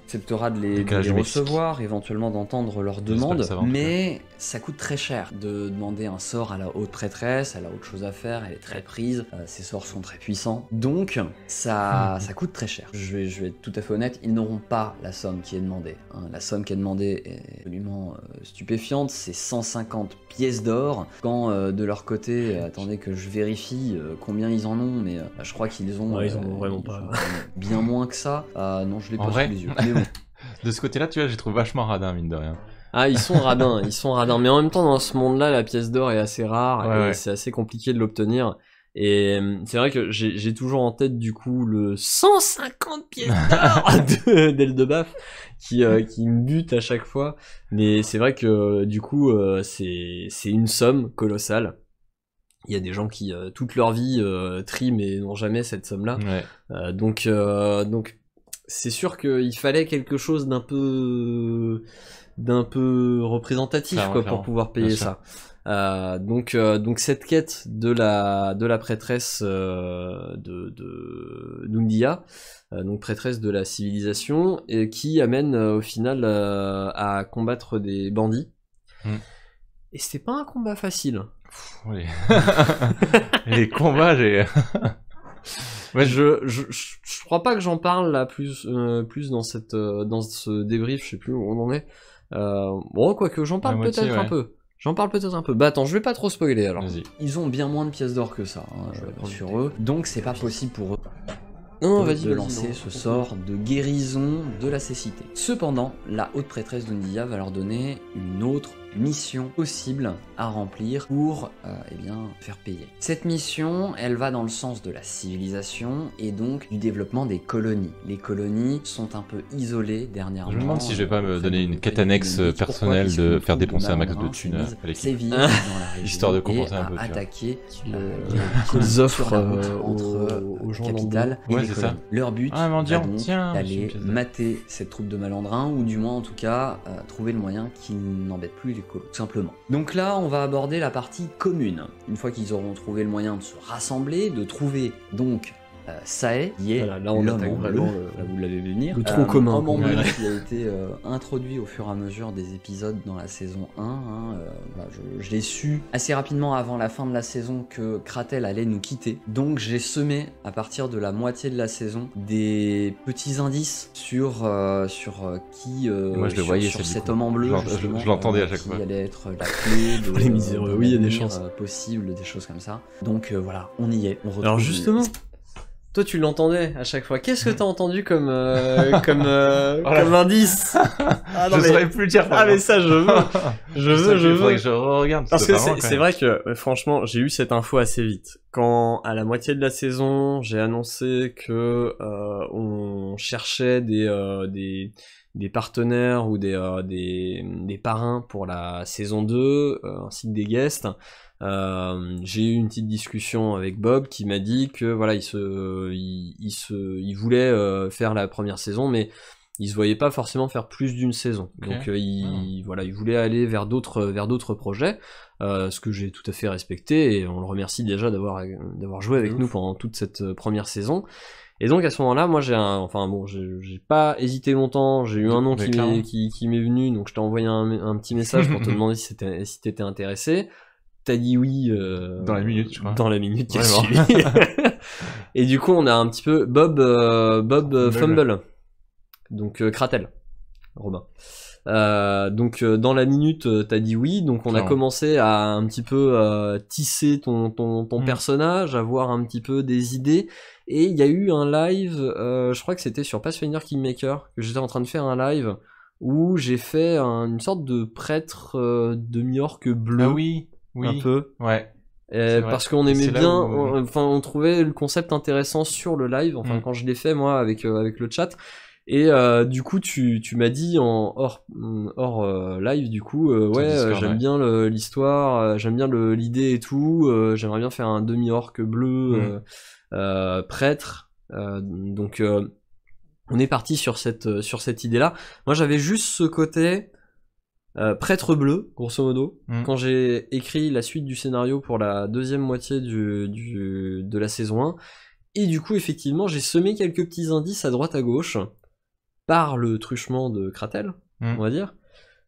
acceptera de les recevoir, éventuellement d'entendre leurs demandes, mais ça coûte très cher de demander un sort à la haute prêtresse, elle a autre chose à faire, elle est très prise, ses sorts sont très puissants, donc ça coûte très cher. Je vais être tout à fait honnête, ils n'auront pas la somme qui est demandée. La somme qui est demandée est absolument stupéfiante, c'est 150 pièces d'or, quand de leur côté, attendez que je vérifie combien ils en ont, mais je crois qu'ils ont, ils en ont vraiment pas bien moins que ça. Non, je l'ai pas sous les yeux. Mais bon. De ce côté-là, tu vois, j'ai trouvé vachement radin, mine de rien. Ah, ils sont radins, mais en même temps, dans ce monde-là, la pièce d'or est assez rare, et c'est assez compliqué de l'obtenir. Et c'est vrai que j'ai toujours en tête, du coup, le 150 pièces d'or d'Eldebaf, qui me bute à chaque fois. Mais c'est vrai que, du coup, c'est une somme colossale. Il y a des gens qui, toute leur vie, trient, mais n'ont jamais cette somme-là. Donc, c'est sûr qu'il fallait quelque chose d'un peu représentatif, quoi, pour pouvoir payer ça. Donc cette quête de la prêtresse de Nundia, donc prêtresse de la civilisation, et qui amène au final à combattre des bandits. Et c'était pas un combat facile. Oui. Les combats, j'ai... Ouais, je crois pas que j'en parle là plus dans ce débrief, je sais plus où on en est. Bon, quoique j'en parle peut-être un peu. Bah attends, je vais pas trop spoiler alors. Ils ont bien moins de pièces d'or que ça sur eux, donc c'est pas possible pour eux de lancer ce sort de guérison de la cécité. Cependant, la haute prêtresse d'Undia va leur donner une autre mission possible à remplir pour faire payer. Cette mission, elle va dans le sens de la civilisation et donc du développement des colonies. Les colonies sont un peu isolées dernièrement. Je me demande si je vais pas me donner une quête annexe personnelle de faire dépenser un max de thunes à l'équipe. Histoire de compenser un peu. Attaquer les offres aux gens capitales et les colonies. Leur but d'aller mater cette troupe de malandrins, ou du moins en tout cas trouver le moyen qu'ils n'embêtent plus les colos, tout simplement. Donc là, on va aborder la partie commune. Une fois qu'ils auront trouvé le moyen de se rassembler, de trouver donc Sae, qui est là on attaque vraiment, là vous l'avez vu venir, le tronc commun, un membre qui a été introduit au fur et à mesure des épisodes dans la saison 1. Je l'ai su assez rapidement avant la fin de la saison que Kratel allait nous quitter, donc j'ai semé à partir de la moitié de la saison des petits indices sur qui moi je le voyais, sur cet homme en bleu, je l'entendais à chaque fois, qui allait être la clé de les miséreux, oui, il y a des chances possibles, des choses comme ça. Donc voilà, on y est, on retrouve. Alors justement, toi, tu l'entendais à chaque fois. Qu'est-ce que t'as entendu comme indice? Ah, non, je saurais plus dire. Ah, mais ça, je veux. Je veux. Que je regarde. Parce que c'est vrai que, franchement, j'ai eu cette info assez vite. Quand, à la moitié de la saison, j'ai annoncé que, on cherchait des partenaires ou des parrains pour la saison 2, ainsi que des guests. J'ai eu une petite discussion avec Bob qui m'a dit que voilà, il voulait faire la première saison, mais il se voyait pas forcément faire plus d'une saison. Okay. Donc il voulait aller vers d'autres projets, ce que j'ai tout à fait respecté, et on le remercie déjà d'avoir joué avec nous pendant toute cette première saison. Et donc à ce moment-là, moi j'ai pas hésité longtemps, j'ai eu un nom qui m'est venu, donc je t'ai envoyé un petit message pour te demander si t'étais intéressé. T'as dit oui dans la minute, je crois. Dans la minute qui a suivi. Et du coup, on a un petit peu Bob Fumble. Donc Kratel, Robin. Donc dans la minute, t'as dit oui, donc on a commencé à un petit peu tisser ton personnage, avoir un petit peu des idées. Et il y a eu un live, je crois que c'était sur Pathfinder Kingmaker, que j'étais en train de faire un live où j'ai fait une sorte de prêtre demi-orc bleu. Ah oui, un peu. Ouais. Parce qu'on aimait bien, on trouvait le concept intéressant sur le live, quand je l'ai fait moi avec le chat. Et du coup tu m'as dit en hors live du coup j'aime bien l'histoire, j'aime bien l'idée et tout, j'aimerais bien faire un demi-orc bleu prêtre, donc on est parti sur cette idée là. Moi j'avais juste ce côté prêtre bleu grosso modo quand j'ai écrit la suite du scénario pour la deuxième moitié de la saison 1, et du coup effectivement j'ai semé quelques petits indices à droite à gauche par le truchement de Kratel, on va dire.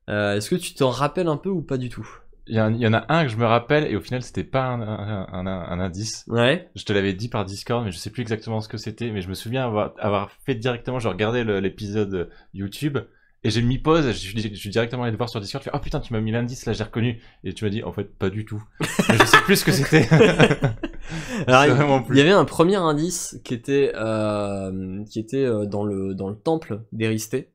Est-ce que tu t'en rappelles un peu ou pas du tout? Il y en a un que je me rappelle, et au final c'était pas un indice. Ouais. Je te l'avais dit par Discord, mais je sais plus exactement ce que c'était, mais je me souviens avoir fait directement, je regardais l'épisode YouTube, et j'ai mis pause, je suis directement allé le voir sur Discord, je fais, oh putain, tu m'as mis l'indice, là j'ai reconnu, et tu m'as dit, en fait, pas du tout. Mais je sais plus ce que c'était. Alors, il y avait un premier indice qui était dans le temple d'Éristé,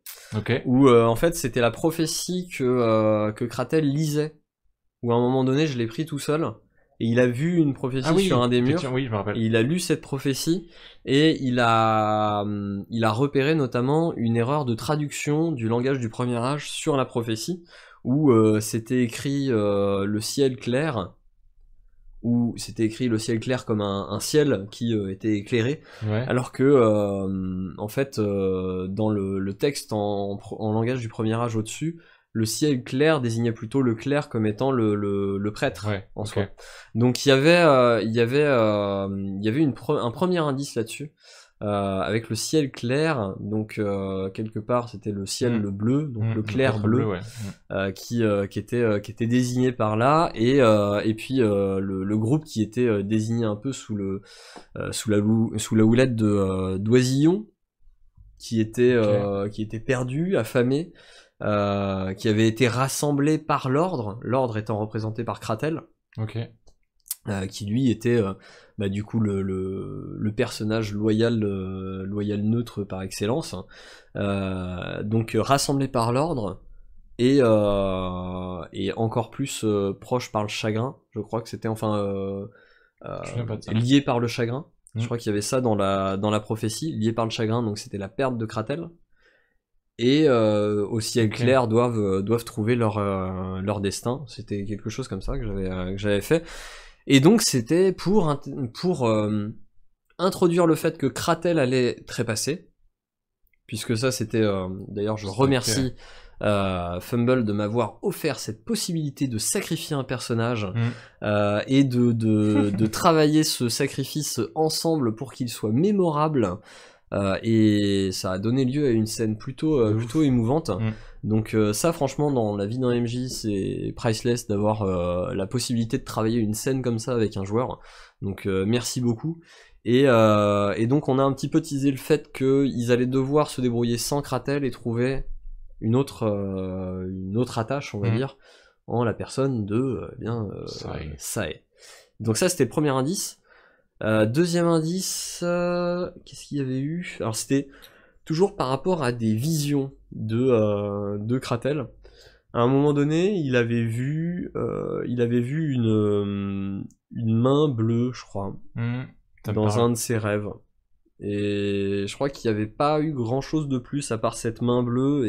où en fait c'était la prophétie que Kratel lisait, où à un moment donné je l'ai pris tout seul, et il a vu une prophétie sur un des murs, oui, je me rappelle. Et il a lu cette prophétie, et il a repéré notamment une erreur de traduction du langage du Premier Âge sur la prophétie, où c'était écrit le ciel clair, où c'était écrit le ciel clair comme un ciel qui était éclairé, alors que en fait dans le texte en langage du Premier Âge au-dessus, le ciel clair désignait plutôt le clair comme étant le prêtre en soi. Donc il y avait un premier indice là-dessus, avec le ciel clair, donc quelque part c'était le ciel le bleu, donc le clair bleu, qui était désigné par là, et puis le groupe qui était désigné un peu sous la houlette d'Oisillon, qui était perdu, affamé, qui avait été rassemblé par l'ordre étant représenté par Kratel, qui lui était du coup le personnage loyal neutre par excellence, donc rassemblé par l'ordre, et encore plus proche par le chagrin, je crois que c'était lié par le chagrin. Je crois qu'il y avait ça dans la prophétie, lié par le chagrin, donc c'était la perte de Kratel. Et au ciel clair doivent trouver leur destin. C'était quelque chose comme ça que j'avais fait. Et donc c'était pour introduire le fait que Kratel allait trépasser, puisque ça c'était d'ailleurs je remercie Fumble de m'avoir offert cette possibilité de sacrifier un personnage et de travailler ce sacrifice ensemble pour qu'il soit mémorable. Et ça a donné lieu à une scène plutôt émouvante. Donc ça franchement dans la vie d'un MJ c'est priceless d'avoir la possibilité de travailler une scène comme ça avec un joueur. Donc merci beaucoup. Et donc on a un petit peu teasé le fait qu'ils allaient devoir se débrouiller sans Kratel et trouver une autre attache, on va dire, en la personne de Sae. Donc ça c'était le premier indice. Deuxième indice, qu'est-ce qu'il y avait eu? Alors c'était toujours par rapport à des visions de Kratel. À un moment donné, il avait vu une main bleue, je crois, dans un de ses rêves. Et je crois qu'il n'y avait pas eu grand chose de plus à part cette main bleue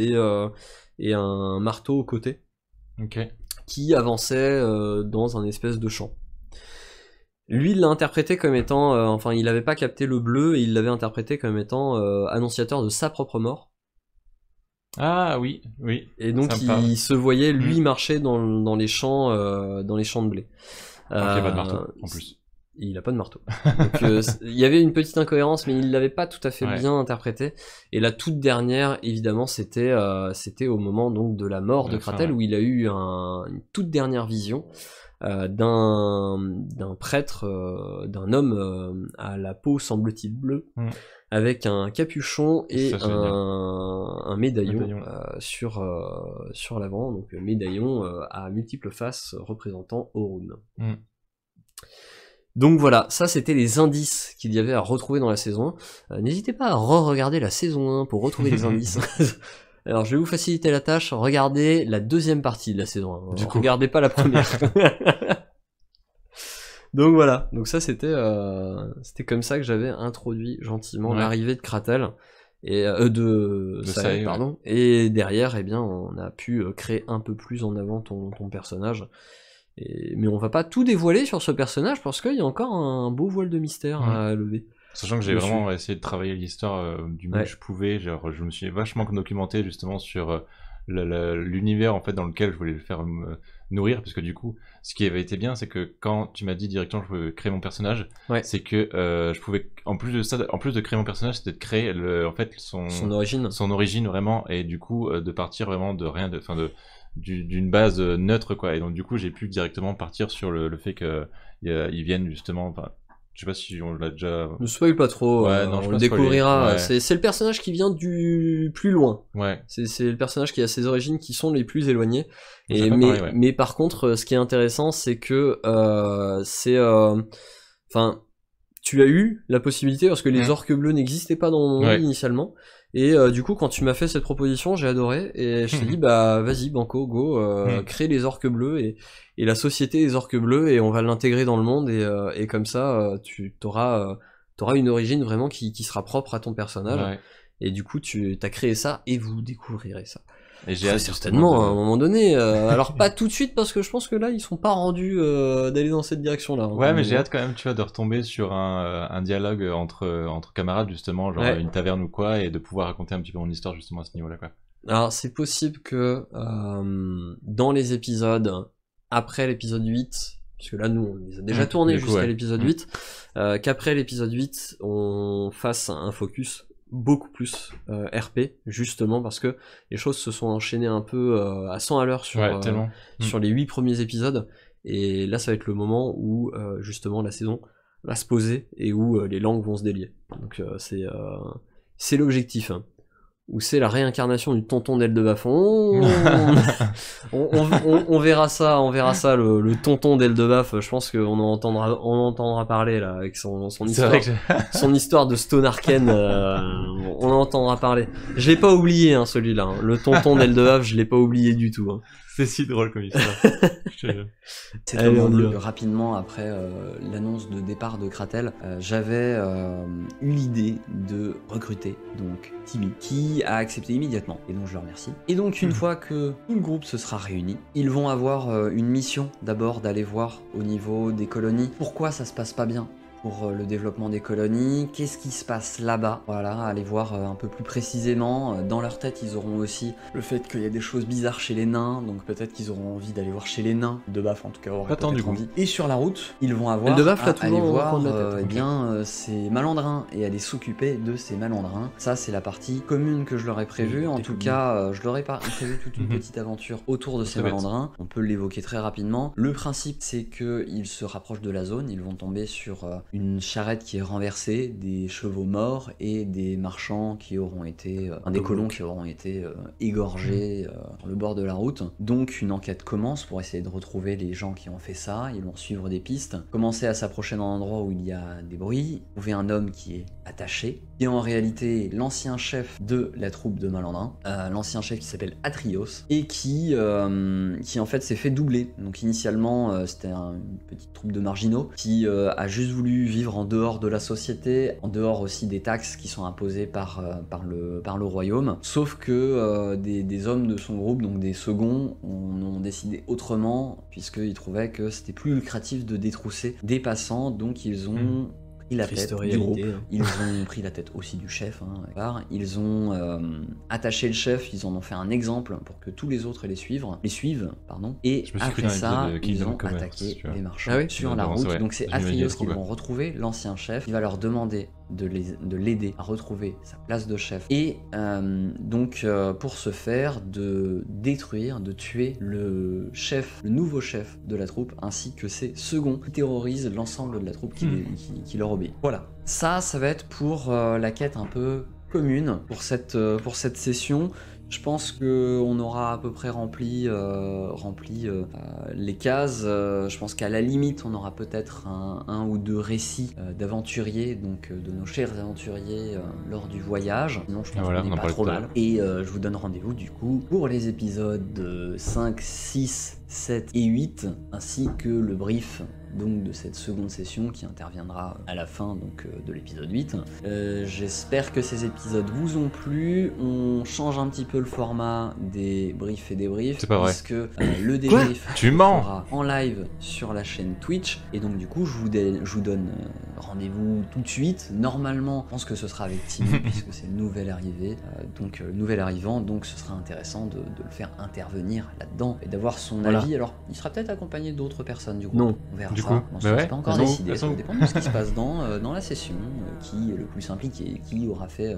et un marteau au côté, qui avançait dans un espèce de champ. Lui, il l'a interprété comme étant, il n'avait pas capté le bleu et il l'avait interprété comme étant annonciateur de sa propre mort. Ah oui. Et donc il se voyait lui marcher dans les champs de blé. Il n'y a pas de marteau en plus. il a pas de marteau. Donc il y avait une petite incohérence, mais il l'avait pas tout à fait bien interprété. Et la toute dernière, évidemment, c'était au moment donc de la mort de Kratel, où il a eu une toute dernière vision d'un prêtre, d'un homme à la peau semble-t-il bleue, avec un capuchon et un médaillon. Sur l'avant, donc médaillon à multiples faces représentant Orun. Donc voilà, ça c'était les indices qu'il y avait à retrouver dans la saison 1. N'hésitez pas à re-regarder la saison 1 pour retrouver les indices. Alors je vais vous faciliter la tâche, regardez la deuxième partie de la saison 1. Regardez pas la première. Donc voilà, donc ça c'était comme ça que j'avais introduit gentiment l'arrivée de Kratel et de Sae, pardon. Et derrière, eh bien, on a pu créer un peu plus en avant ton personnage. Mais on va pas tout dévoiler sur ce personnage parce qu'il y a encore un beau voile de mystère à lever. Sachant que j'ai vraiment essayé de travailler l'histoire du mieux que je pouvais. Genre, je me suis vachement documenté justement sur l'univers en fait dans lequel je voulais le faire nourrir, parce que du coup, ce qui avait été bien, c'est que quand tu m'as dit directement que je pouvais créer mon personnage, c'est que je pouvais, en plus de créer mon personnage, c'était de créer son origine vraiment, et du coup de partir vraiment de rien, d'une base neutre quoi. Et donc du coup j'ai pu directement partir sur le fait qu'ils viennent justement, je sais pas si on l'a déjà... Ne spoil pas trop, on le découvrira. C'est le personnage qui vient du plus loin. C'est le personnage qui a ses origines qui sont les plus éloignées. Mais par contre, ce qui est intéressant, c'est que tu as eu la possibilité, parce que les orques bleus n'existaient pas dans mon monde initialement. Et du coup, quand tu m'as fait cette proposition, j'ai adoré, et je t'ai dit, bah vas-y, banco, go, crée les orques bleus et la société des orques bleus, et on va l'intégrer dans le monde, et comme ça, tu t'auras une origine vraiment qui sera propre à ton personnage. Et du coup, tu as créé ça, et vous découvrirez ça. Et j'ai certainement à un moment donné, alors pas tout de suite, parce que je pense que là ils sont pas rendus d'aller dans cette direction là. Mais j'ai hâte quand même, tu vois, de retomber sur un dialogue entre camarades justement, genre une taverne ou quoi, et de pouvoir raconter un petit peu mon histoire justement à ce niveau là quoi. Alors c'est possible que dans les épisodes après l'épisode 8, puisque là nous on les a déjà tournés jusqu'à l'épisode 8, qu'après l'épisode 8 on fasse un focus beaucoup plus RP, justement parce que les choses se sont enchaînées un peu à 100 à l'heure sur les 8 premiers épisodes, et là ça va être le moment où justement la saison va se poser et où les langues vont se délier. Donc c'est l'objectif, ou c'est la réincarnation du tonton d'Eldebaf. On verra ça, le tonton d'Eldebaf. Je pense qu'on en entendra parler là avec son histoire, son histoire de Stone Arcane. On en entendra parler. Je l'ai pas oublié celui-là. Le tonton d'Eldebaf, je l'ai pas oublié du tout. C'est si drôle comme histoire. C'est comme rapidement après l'annonce de départ de Kratel, j'avais eu l'idée de recruter donc Timmy, qui a accepté immédiatement, et donc je le remercie. Et donc une fois que tout le groupe se sera réuni, ils vont avoir une mission d'abord d'aller voir au niveau des colonies pourquoi ça se passe pas bien pour le développement des colonies, qu'est-ce qui se passe là-bas, voilà, aller voir un peu plus précisément. Dans leur tête, ils auront aussi le fait qu'il y a des choses bizarres chez les nains, donc peut-être qu'ils auront envie d'aller voir chez les nains. Eldebaf en tout cas aurait peut-être envie. Et sur la route, ils vont avoir à aller voir ces malandrins et aller s'occuper de ces malandrins. Ça, c'est la partie commune que je leur ai prévue. En tout cas, je leur ai prévu toute une petite aventure autour de ces malandrins. On peut l'évoquer très rapidement. Le principe, c'est qu'ils se rapprochent de la zone, ils vont tomber sur une charrette qui est renversée, des chevaux morts et des marchands qui auront été, des colons qui auront été égorgés sur le bord de la route. Donc une enquête commence pour essayer de retrouver les gens qui ont fait ça. Ils vont suivre des pistes, commencer à s'approcher d'un endroit où il y a des bruits, trouver un homme qui est attaché, qui est en réalité l'ancien chef de la troupe de malandrins, l'ancien chef qui s'appelle Atrios, et qui en fait s'est fait doubler. Donc initialement c'était une petite troupe de marginaux qui a juste voulu vivre en dehors de la société, en dehors aussi des taxes qui sont imposées par le royaume, sauf que des hommes de son groupe, donc des seconds, ont décidé autrement, puisqu'ils trouvaient que c'était plus lucratif de détrousser des passants, donc ils ont pris la tête du groupe, ils ont pris la tête aussi du chef, ils ont attaché le chef, ils en ont fait un exemple pour que tous les autres les suivent, et après ça, ils ont attaqué les marchands sur la route. Donc c'est Atreus qui vont retrouver l'ancien chef, il va leur demander de l'aider à retrouver sa place de chef et pour ce faire de détruire, de tuer le nouveau chef de la troupe ainsi que ses seconds qui terrorisent l'ensemble de la troupe qui leur obéit. Voilà, ça va être pour la quête un peu commune pour cette session. Je pense qu'on aura à peu près rempli les cases. Je pense qu'à la limite, on aura peut-être un ou deux récits d'aventuriers, donc de nos chers aventuriers lors du voyage. Sinon, je pense qu'on n'est pas trop mal. Et je vous donne rendez-vous du coup pour les épisodes 5, 6, 7 et 8, ainsi que le brief donc de cette seconde session qui interviendra à la fin donc de l'épisode 8. J'espère que ces épisodes vous ont plu. On change un petit peu le format des briefs et débriefs. C'est pas vrai. Puisque le débrief sera en live sur la chaîne Twitch. Et donc du coup je vous donne rendez-vous tout de suite. Normalement, je pense que ce sera avec Timmy puisque c'est le nouvel arrivé, nouvel arrivant. Donc ce sera intéressant de le faire intervenir là-dedans et d'avoir son avis. Alors il sera peut-être accompagné d'autres personnes du groupe. Non. On verra. C'est pas encore décidé, ça va dépendre de ce qui se passe dans la session, qui est le plus impliqué, qui aura fait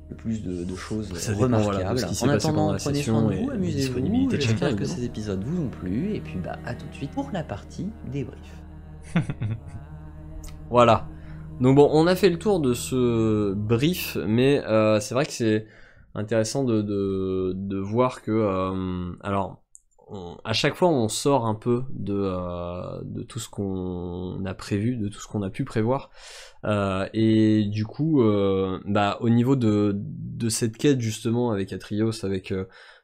le plus de choses remarquables. En attendant, prenez soin de vous, amusez-vous, j'espère que ces épisodes vous ont plu, et puis à tout de suite pour la partie débrief. Voilà, donc bon, on a fait le tour de ce brief, mais c'est vrai que c'est intéressant de voir que, alors, à chaque fois on sort un peu de tout ce qu'on a prévu, de tout ce qu'on a pu prévoir, et du coup au niveau de cette quête justement avec Atreus, avec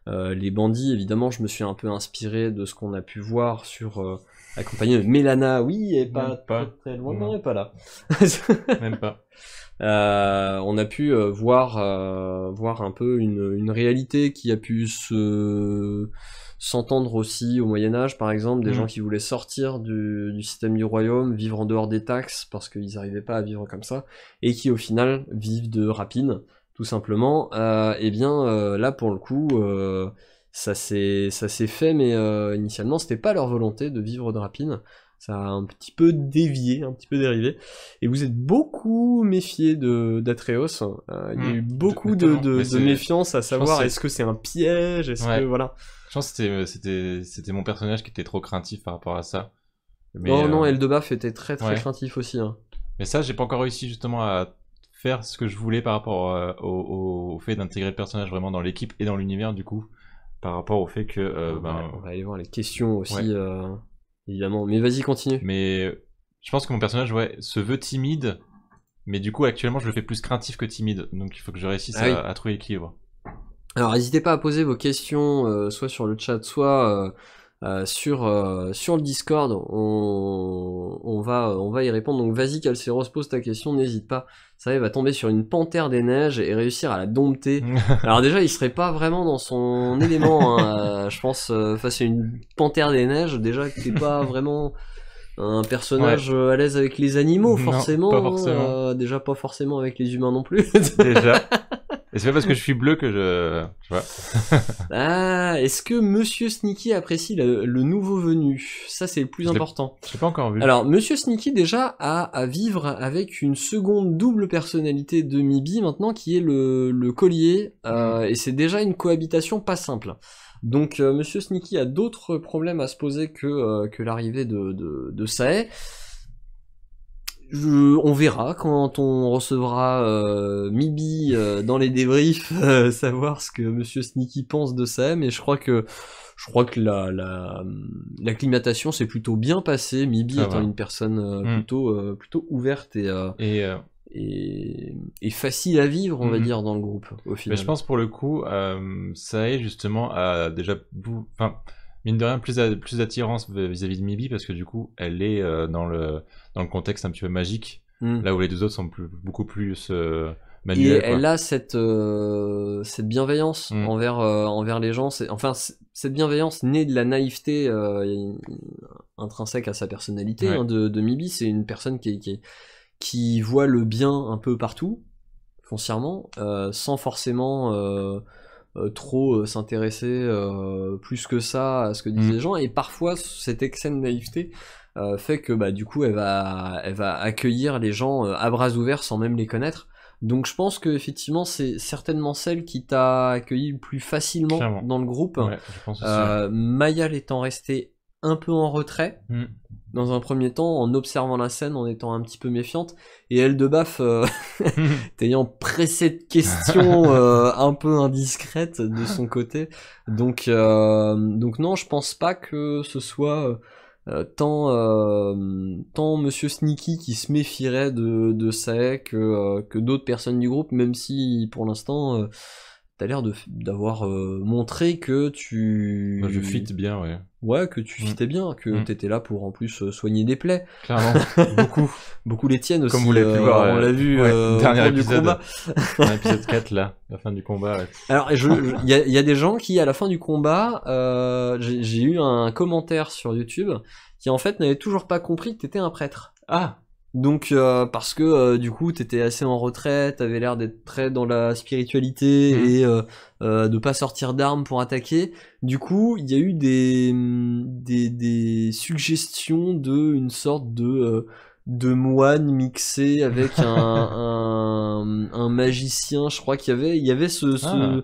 les bandits, évidemment je me suis un peu inspiré de ce qu'on a pu voir sur accompagné de Mélana. Oui, elle est pas très loin, non, elle est pas là. Même pas. On a pu voir un peu une réalité qui a pu s'entendre aussi au Moyen-Âge, par exemple, des gens qui voulaient sortir du système du royaume, vivre en dehors des taxes parce qu'ils n'arrivaient pas à vivre comme ça, et qui au final vivent de rapine, tout simplement. Là pour le coup, ça s'est fait, mais initialement c'était pas leur volonté de vivre de rapine. Ça a un petit peu dévié, un petit peu dérivé, et vous êtes beaucoup méfié d'Atreus. Il y a eu beaucoup de méfiance, à savoir est-ce que c'est un piège, est-ce que voilà. Je pense que c'était mon personnage qui était trop craintif par rapport à ça. Mais non, Eldebaf était très craintif aussi. Hein. Mais ça, j'ai pas encore réussi justement à faire ce que je voulais par rapport au fait d'intégrer le personnage vraiment dans l'équipe et dans l'univers, du coup, par rapport au fait que... on va aller voir les questions aussi, évidemment. Mais vas-y, continue. Mais je pense que mon personnage se veut timide, mais du coup, actuellement, je le fais plus craintif que timide. Donc il faut que je réussisse à trouver l'équilibre. Alors n'hésitez pas à poser vos questions soit sur le chat, soit sur le Discord. On va y répondre. Donc vas-y Calceros, pose ta question, n'hésite pas. Ça va tomber sur une panthère des neiges et réussir à la dompter. Alors déjà il serait pas vraiment dans son élément, hein, je pense, face à une panthère des neiges, déjà que t'es pas vraiment un personnage à l'aise avec les animaux, forcément. Non, pas forcément. Déjà pas forcément avec les humains non plus. Déjà. Et c'est pas parce que je suis bleu que je vois. Ah, est-ce que Monsieur Sneaky apprécie le nouveau venu? Ça, c'est le plus important. Je l'ai pas encore vu. Alors, Monsieur Sneaky, déjà, a à vivre avec une seconde double personnalité de Mibi, maintenant, qui est le collier, et c'est déjà une cohabitation pas simple. Donc, Monsieur Sneaky a d'autres problèmes à se poser que l'arrivée de Sae. On verra quand on recevra Mibi dans les débriefs, savoir ce que Monsieur Sneaky pense de ça, mais je crois que l'acclimatation s'est plutôt bien passée, Mibi étant une personne plutôt ouverte et facile à vivre, on va dire, dans le groupe, au final. Mais je pense pour le coup, ça est justement à déjà... Enfin, mine de rien, plus d'attirance vis-à-vis de Mibi, parce que du coup, elle est dans le contexte un petit peu magique, là où les deux autres sont beaucoup plus manuels. Et elle a cette bienveillance envers les gens. Cette bienveillance née de la naïveté intrinsèque à sa personnalité de Mibi. C'est une personne qui qui voit le bien un peu partout, foncièrement, sans forcément trop s'intéresser plus que ça à ce que disent les gens, et parfois cette excès de naïveté fait que bah du coup elle va accueillir les gens à bras ouverts sans même les connaître. Donc je pense que effectivement c'est certainement celle qui t'a accueilli le plus facilement Clairement. Dans le groupe. Ouais, je pense aussi. Mayal étant restée un peu en retrait dans un premier temps, en observant la scène, en étant un petit peu méfiante, et elle de baf t'ayant pressé de questions un peu indiscrètes de son côté. Donc non, je pense pas que ce soit tant Monsieur Sneaky qui se méfierait de Sae que d'autres personnes du groupe, même si pour l'instant t'as l'air d'avoir montré que tu... je fit bien, ouais. Ouais, que tu fitais bien, que t'étais là pour en plus soigner des plaies. Clairement, beaucoup les tiennes aussi. Comme vous l'avez pu voir, on l'a vu dernier épisode, du combat. L'épisode 4 là, la fin du combat. Ouais. Alors, il y a des gens qui, à la fin du combat, j'ai eu un commentaire sur YouTube qui en fait n'avait toujours pas compris que t'étais un prêtre. Ah. Donc parce que du coup t'étais assez en retraite, t'avais l'air d'être très dans la spiritualité et de pas sortir d'armes pour attaquer. Du coup il y a eu des suggestions de une sorte de moine mixé avec un magicien. Je crois qu'il y avait ce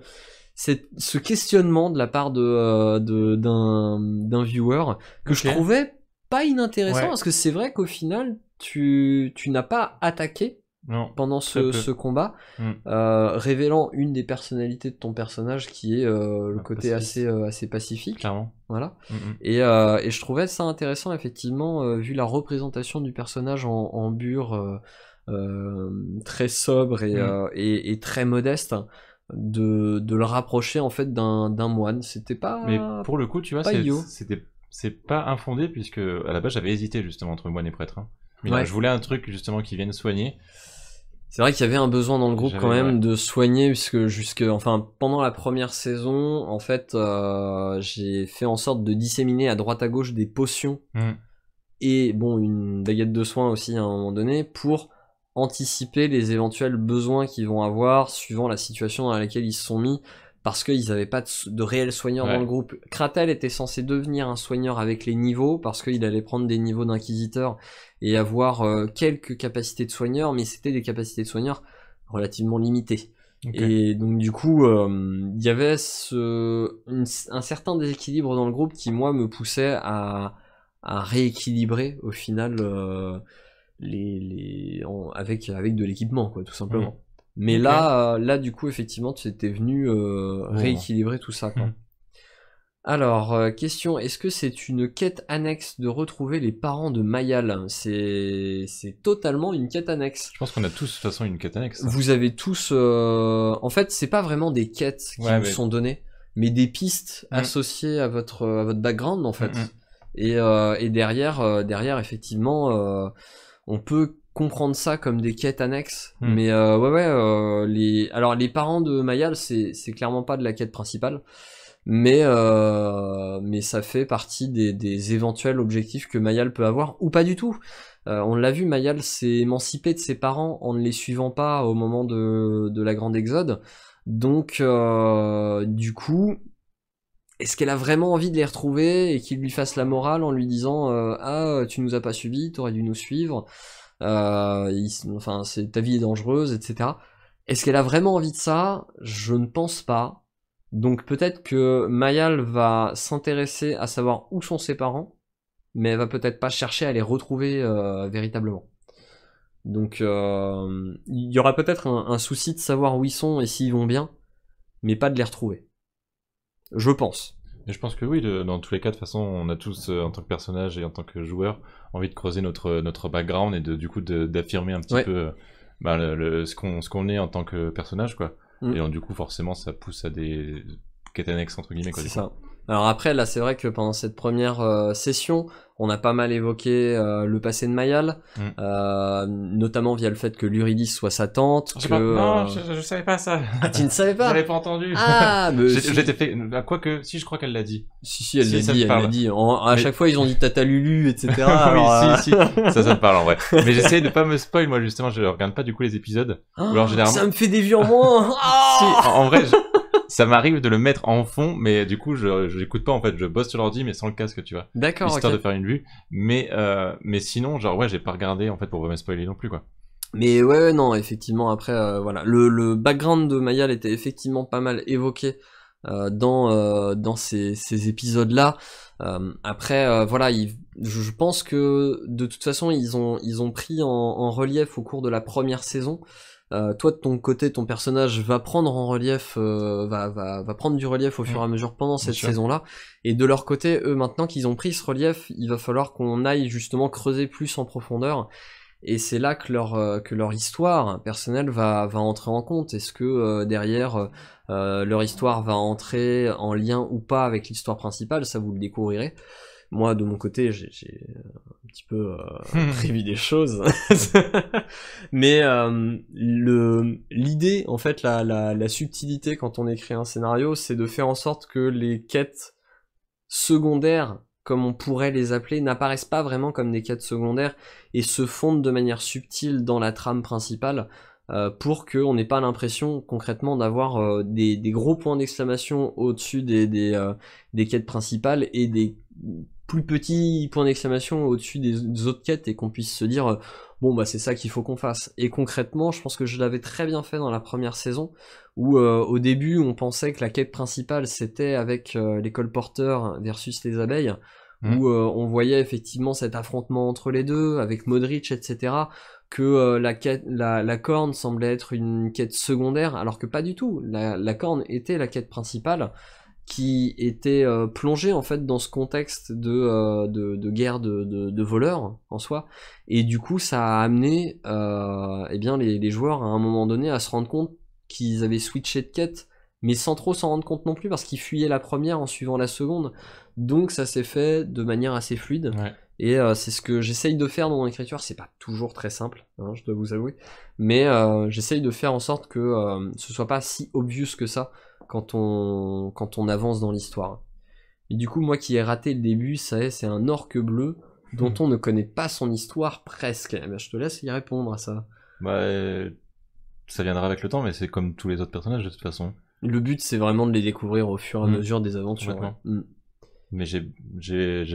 questionnement de la part d'un viewer que je trouvais pas inintéressant, parce que c'est vrai qu'au final tu n'as pas attaqué pendant ce combat, révélant une des personnalités de ton personnage qui est le côté assez pacifique. Clairement. Voilà. Et je trouvais ça intéressant effectivement, vu la représentation du personnage en bure très sobre et très modeste, de le rapprocher en fait d'un moine. C'était pas... Mais pour le coup, tu vois, c'est pas infondé, puisque à la base j'avais hésité justement entre moine et prêtre. Mais là, je voulais un truc justement qui vienne soigner. C'est vrai qu'il y avait un besoin dans le groupe quand même de soigner, puisque pendant la première saison, en fait, j'ai fait en sorte de disséminer à droite à gauche des potions et bon, une baguette de soin aussi à un moment donné pour anticiper les éventuels besoins qu'ils vont avoir suivant la situation dans laquelle ils se sont mis. Parce qu'ils n'avaient pas de réels soigneurs dans le groupe. Kratel était censé devenir un soigneur avec les niveaux, parce qu'il allait prendre des niveaux d'inquisiteur et avoir quelques capacités de soigneur, mais c'était des capacités de soigneur relativement limitées. Et donc du coup, il y avait un certain déséquilibre dans le groupe qui, moi, me poussait à rééquilibrer au final avec de l'équipement, quoi, tout simplement. Mais là, du coup, effectivement, tu étais venu rééquilibrer tout ça, quoi. Alors, question, est-ce que c'est une quête annexe de retrouver les parents de Mayal? C'est totalement une quête annexe. Je pense qu'on a tous, de toute façon, une quête annexe. Vous avez tous... En fait, c'est pas vraiment des quêtes qui vous sont données, mais des pistes associées à votre background, en fait. Et derrière, effectivement, on peut comprendre ça comme des quêtes annexes, mais les parents de Mayal, c'est clairement pas de la quête principale, mais ça fait partie des éventuels objectifs que Mayal peut avoir, ou pas du tout. On l'a vu, Mayal s'est émancipée de ses parents en ne les suivant pas au moment de la grande exode, donc du coup, est-ce qu'elle a vraiment envie de les retrouver et qu'ils lui fassent la morale en lui disant ah, tu nous as pas suivis, t'aurais dû nous suivre, ta vie est dangereuse, etc. Est-ce qu'elle a vraiment envie de ça? Je ne pense pas. Donc peut-être que Mayal va s'intéresser à savoir où sont ses parents, mais elle va peut-être pas chercher à les retrouver véritablement. Donc il y aura peut-être un souci de savoir où ils sont et s'ils vont bien, mais pas de les retrouver. Je pense. Et je pense que oui, dans tous les cas, de toute façon, on a tous, en tant que personnage et en tant que joueur, envie de creuser notre background et du coup d'affirmer un petit peu ce qu'on est en tant que personnage, quoi. Et donc, du coup, forcément, ça pousse à des quêtes annexes, entre guillemets, quoi. C'est ça. Alors après, là, c'est vrai que pendant cette première session, on a pas mal évoqué le passé de Mayal, notamment via le fait que l'Eurydice soit sa tante. Non, je savais pas ça. Ah, tu ne savais pas? J'avais pas entendu. Ah, mais j'étais fait. Quoique, si, je crois qu'elle l'a dit. Si, elle l'a dit. À chaque fois, ils ont dit Tata Lulu, etc. Alors, si. Ça me parle en vrai. Mais j'essaie de pas me spoil, moi, justement, je regarde pas du coup les épisodes. Alors, généralement... Ça me fait des vues en moins. Si, en vrai, ça m'arrive de le mettre en fond, mais du coup, je l'écoute pas, en fait. Je bosse sur l'ordi, mais sans le casque, tu vois. D'accord, histoire de faire une vue. Mais sinon, genre, ouais, j'ai pas regardé, en fait, pour pas me spoiler non plus, quoi. Mais ouais, non, effectivement, après, voilà. Le background de Mayal était effectivement pas mal évoqué dans ces épisodes-là. Après, voilà, je pense que, de toute façon, ils ont pris en relief au cours de la première saison. Toi de ton côté, ton personnage va prendre en relief, va prendre du relief au fur et à mesure pendant cette saison-là. Et de leur côté, eux, maintenant qu'ils ont pris ce relief, il va falloir qu'on aille justement creuser plus en profondeur. Et c'est là que leur histoire personnelle va entrer en compte. Est-ce que derrière leur histoire va entrer en lien ou pas avec l'histoire principale? Ça, vous le découvrirez. Moi, de mon côté, j'ai un petit peu prévu des choses. Mais l'idée, en fait, la subtilité quand on écrit un scénario, c'est de faire en sorte que les quêtes secondaires, comme on pourrait les appeler, n'apparaissent pas vraiment comme des quêtes secondaires et se fondent de manière subtile dans la trame principale, pour qu'on n'ait pas l'impression concrètement d'avoir des gros points d'exclamation au-dessus des quêtes principales et des plus petits points d'exclamation au-dessus des autres quêtes, et qu'on puisse se dire bon bah c'est ça qu'il faut qu'on fasse. Et concrètement, je pense que je l'avais très bien fait dans la première saison, où au début on pensait que la quête principale c'était avec les colporteurs versus les abeilles, où on voyait effectivement cet affrontement entre les deux, avec Modric, etc., que la corne semblait être une quête secondaire, alors que pas du tout. La corne était la quête principale, qui était plongée en fait dans ce contexte de guerre de voleurs en soi, et du coup ça a amené eh bien les joueurs à un moment donné à se rendre compte qu'ils avaient switché de quête, mais sans trop s'en rendre compte non plus, parce qu'ils fuyaient la première en suivant la seconde. Donc ça s'est fait de manière assez fluide. Ouais. Et c'est ce que j'essaye de faire dans mon écriture. C'est pas toujours très simple, hein, je dois vous avouer, mais j'essaye de faire en sorte que ce soit pas si obvious que ça quand on avance dans l'histoire. Et du coup, moi qui ai raté le début, c'est un orque bleu dont on ne connaît pas son histoire presque. Eh bien, je te laisse y répondre à ça. Bah, ça viendra avec le temps, mais c'est comme tous les autres personnages de toute façon. Le but, c'est vraiment de les découvrir au fur et à mesure des aventures. Ouais. Mais j'ai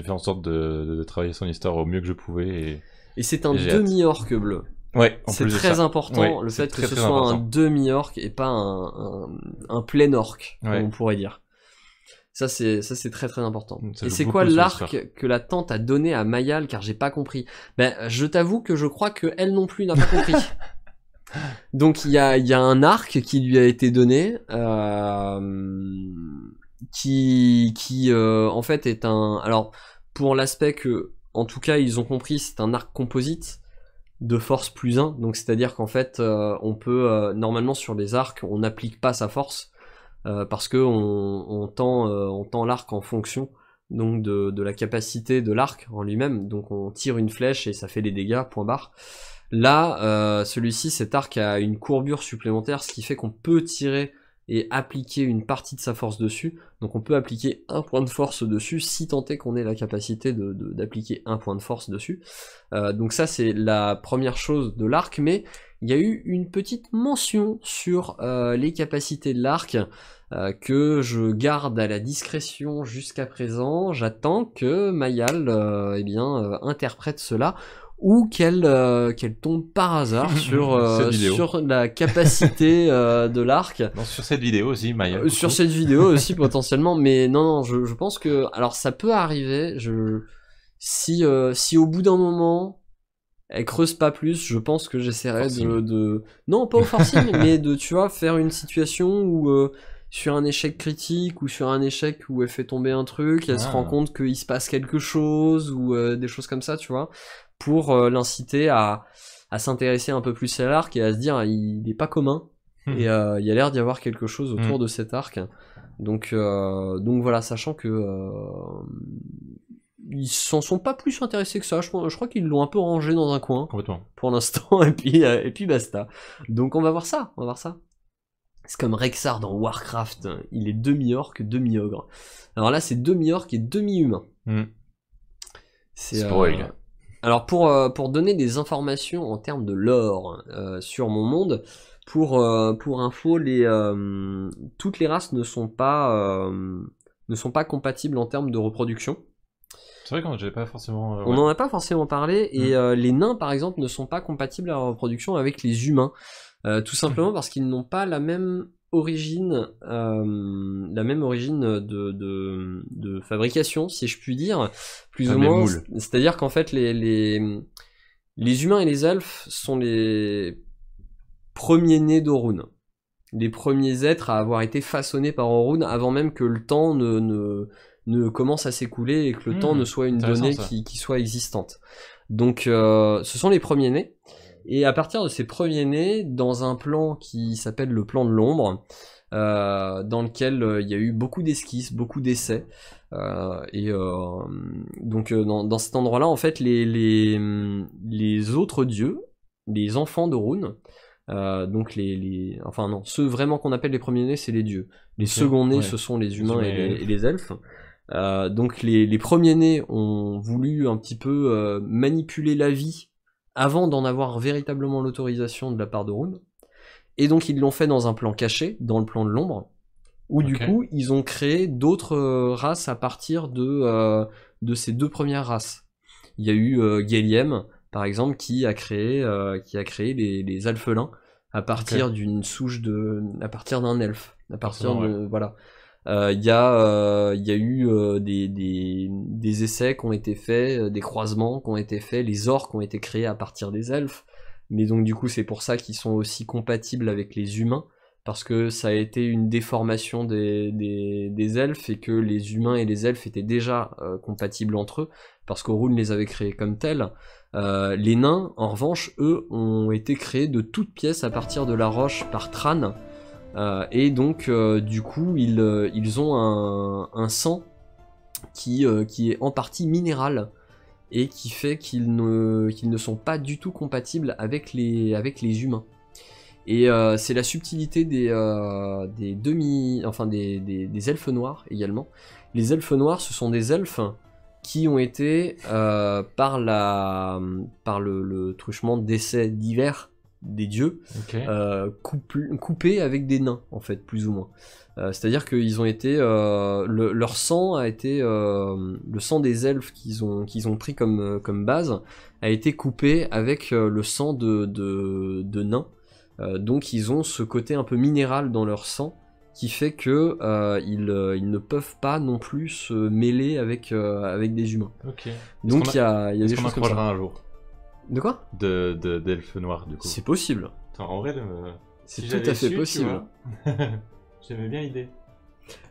fait en sorte de travailler son histoire au mieux que je pouvais. Et c'est un demi-orque bleu. Ouais, c'est très important, le fait que ce soit un demi-orc et pas un plein orc, comme on pourrait dire. Ça c'est très très important. Et c'est quoi l'arc que la tante a donné à Mayal, car j'ai pas compris? Ben, je t'avoue que je crois que elle non plus n'a pas compris. Donc il y a un arc qui lui a été donné, qui en fait est un... Alors, pour l'aspect que, en tout cas, ils ont compris, c'est un arc composite de force plus 1, donc c'est-à-dire qu'en fait on peut normalement sur les arcs on n'applique pas sa force, parce que on tend l'arc en fonction donc de la capacité de l'arc en lui-même, donc on tire une flèche et ça fait des dégâts, point barre. Là celui-ci, cet arc a une courbure supplémentaire, ce qui fait qu'on peut tirer et appliquer une partie de sa force dessus, donc on peut appliquer un point de force dessus, si tant est qu'on ait la capacité d'appliquer un point de force dessus. Donc ça c'est la première chose de l'arc, mais il y a eu une petite mention sur les capacités de l'arc, que je garde à la discrétion jusqu'à présent. J'attends que Mayal interprète cela, ou qu'elle tombe par hasard sur la capacité de l'arc. Non, sur cette vidéo aussi, Maya. Sur cette vidéo aussi potentiellement, mais non, je pense que... Alors ça peut arriver, si au bout d'un moment, elle creuse pas plus, je pense que j'essaierai de... Non, pas au forcing, mais de, tu vois, faire une situation où... sur un échec critique, ou sur un échec où elle fait tomber un truc, elle se rend compte qu'il se passe quelque chose, ou des choses comme ça, tu vois, pour l'inciter à s'intéresser un peu plus à l'arc et à se dire il est pas commun, et il y a l'air d'y avoir quelque chose autour de cet arc. Donc voilà, sachant que ils s'en sont pas plus intéressés que ça. Je crois qu'ils l'ont un peu rangé dans un coin pour l'instant, et puis basta. Donc on va voir ça. C'est comme Rexxar dans Warcraft, il est demi-orc, demi-ogre. Alors là, c'est demi-orc et demi-humain. Spoil. Alors pour donner des informations en termes de lore sur mon monde, pour info, toutes les races ne sont pas compatibles en termes de reproduction. C'est vrai qu'on n'avait pas forcément... On n'en a pas forcément parlé, et les nains par exemple ne sont pas compatibles à la reproduction avec les humains. Tout simplement parce qu'ils n'ont pas la même origine de fabrication, si je puis dire, plus ou moins. C'est-à-dire qu'en fait, les humains et les elfes sont les premiers nés d'Orun. Les premiers êtres à avoir été façonnés par Orun avant même que le temps ne commence à s'écouler et que le temps ne soit une donnée qui soit existante. Donc, ce sont les premiers nés. Et à partir de ces premiers-nés, dans un plan qui s'appelle le plan de l'ombre, dans lequel il y a eu beaucoup d'esquisses, beaucoup d'essais, donc dans cet endroit-là, en fait, les autres dieux, les enfants d'Orun, donc enfin non, ceux vraiment qu'on appelle les premiers-nés, c'est les dieux. Les seconds-nés, ce sont les humains et les elfes. Donc les premiers-nés ont voulu un petit peu manipuler la vie avant d'en avoir véritablement l'autorisation de la part de Rune. Et donc ils l'ont fait dans un plan caché, dans le plan de l'ombre, où du coup ils ont créé d'autres races à partir de ces deux premières races. Il y a eu Galiem, par exemple, qui a créé les alphelins à partir d'une souche à partir d'un elfe, à partir de voilà. Il y a eu des essais qui ont été faits, des croisements qui ont été faits, les orques ont été créés à partir des elfes, mais donc du coup c'est pour ça qu'ils sont aussi compatibles avec les humains, parce que ça a été une déformation des elfes et que les humains et les elfes étaient déjà compatibles entre eux, parce qu'Orun les avait créés comme tels. Les nains, en revanche, eux, ont été créés de toutes pièces à partir de la roche par Tran. Et donc du coup ils ont un sang qui est en partie minéral et qui fait qu'ils ne sont pas du tout compatibles avec les humains. Et c'est la subtilité des elfes noirs également. Les elfes noirs, ce sont des elfes qui ont été par le truchement d'essais divers des dieux, coupés avec des nains, en fait, plus ou moins. C'est-à-dire qu'ils ont été... leur sang a été... le sang des elfes qu'ils ont pris comme base a été coupé avec le sang de nains. Donc ils ont ce côté un peu minéral dans leur sang qui fait que ils ne peuvent pas non plus se mêler avec des humains. Donc il y a des choses comme ça. Un jour. De quoi? D'elfes noirs, du coup. C'est possible. Attends, en vrai, c'est tout à fait possible. J'aimais bien l'idée.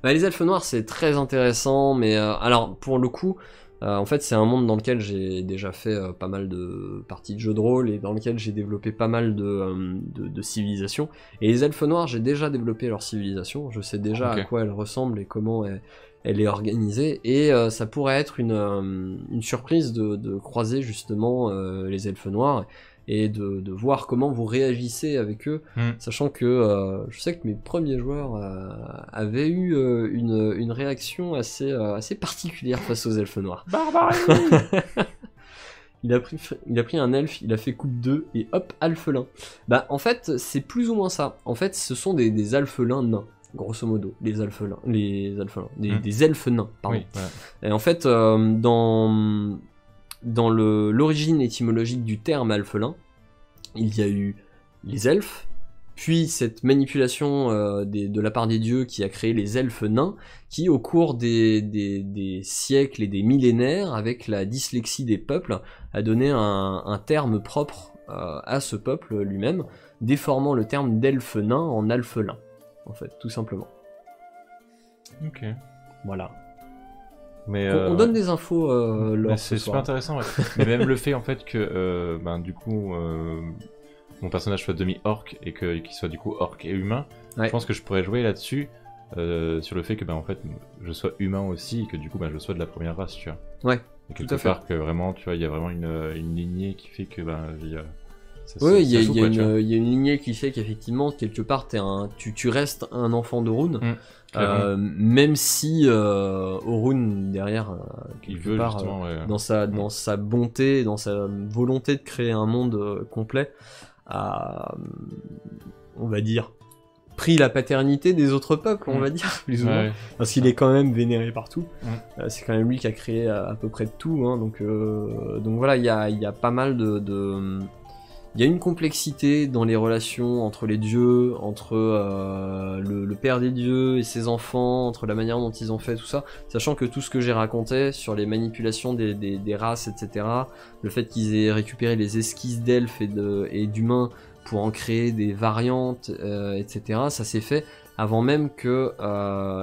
Bah, les elfes noirs, c'est très intéressant, mais alors, pour le coup, en fait, c'est un monde dans lequel j'ai déjà fait pas mal de parties de jeux de rôle et dans lequel j'ai développé pas mal de civilisations. Et les elfes noirs, j'ai déjà développé leur civilisation. Je sais déjà à quoi elle ressemble et comment elle est organisée, et ça pourrait être une surprise de croiser justement les elfes noirs et de voir comment vous réagissez avec eux, sachant que je sais que mes premiers joueurs avaient eu une réaction assez particulière face aux elfes noirs. Barbarie. Il a pris un elfe, il a fait coupe 2 et hop, alphelin. Bah en fait c'est plus ou moins ça. En fait ce sont des alphelins nains. Grosso modo, des elfes nains, pardon. Oui, ouais. Et en fait, dans l'origine étymologique du terme alphelin, il y a eu les elfes, puis cette manipulation de la part des dieux qui a créé les elfes nains, qui au cours des siècles et des millénaires, avec la dyslexie des peuples, a donné un terme propre à ce peuple lui-même, déformant le terme d'elfe nain en alphelin. En fait, tout simplement. Ok. Voilà. Mais on donne des infos c'est super intéressant, ouais. Mais même le fait en fait que du coup mon personnage soit demi-orc et qu'il soit du coup orc et humain, je pense que je pourrais jouer là-dessus sur le fait que en fait je sois humain aussi et que du coup je sois de la première race, tu vois. Ouais. Et quelque part que vraiment, tu vois, il y a vraiment une lignée qui fait que oui, il y a une lignée qui fait qu'effectivement quelque part tu restes un enfant d'Orun. Même si Orun derrière quelque part dans sa bonté, dans sa volonté de créer un monde complet, a, on va dire, pris la paternité des autres peuples, on va dire, plus ou moins, parce qu'il est quand même vénéré partout. C'est quand même lui qui a créé à peu près tout, hein, donc voilà, il y a pas mal il y a une complexité dans les relations entre les dieux, entre le père des dieux et ses enfants, entre la manière dont ils ont fait tout ça, sachant que tout ce que j'ai raconté sur les manipulations des races, etc., le fait qu'ils aient récupéré les esquisses d'elfes et d'humains pour en créer des variantes, etc., ça s'est fait avant même que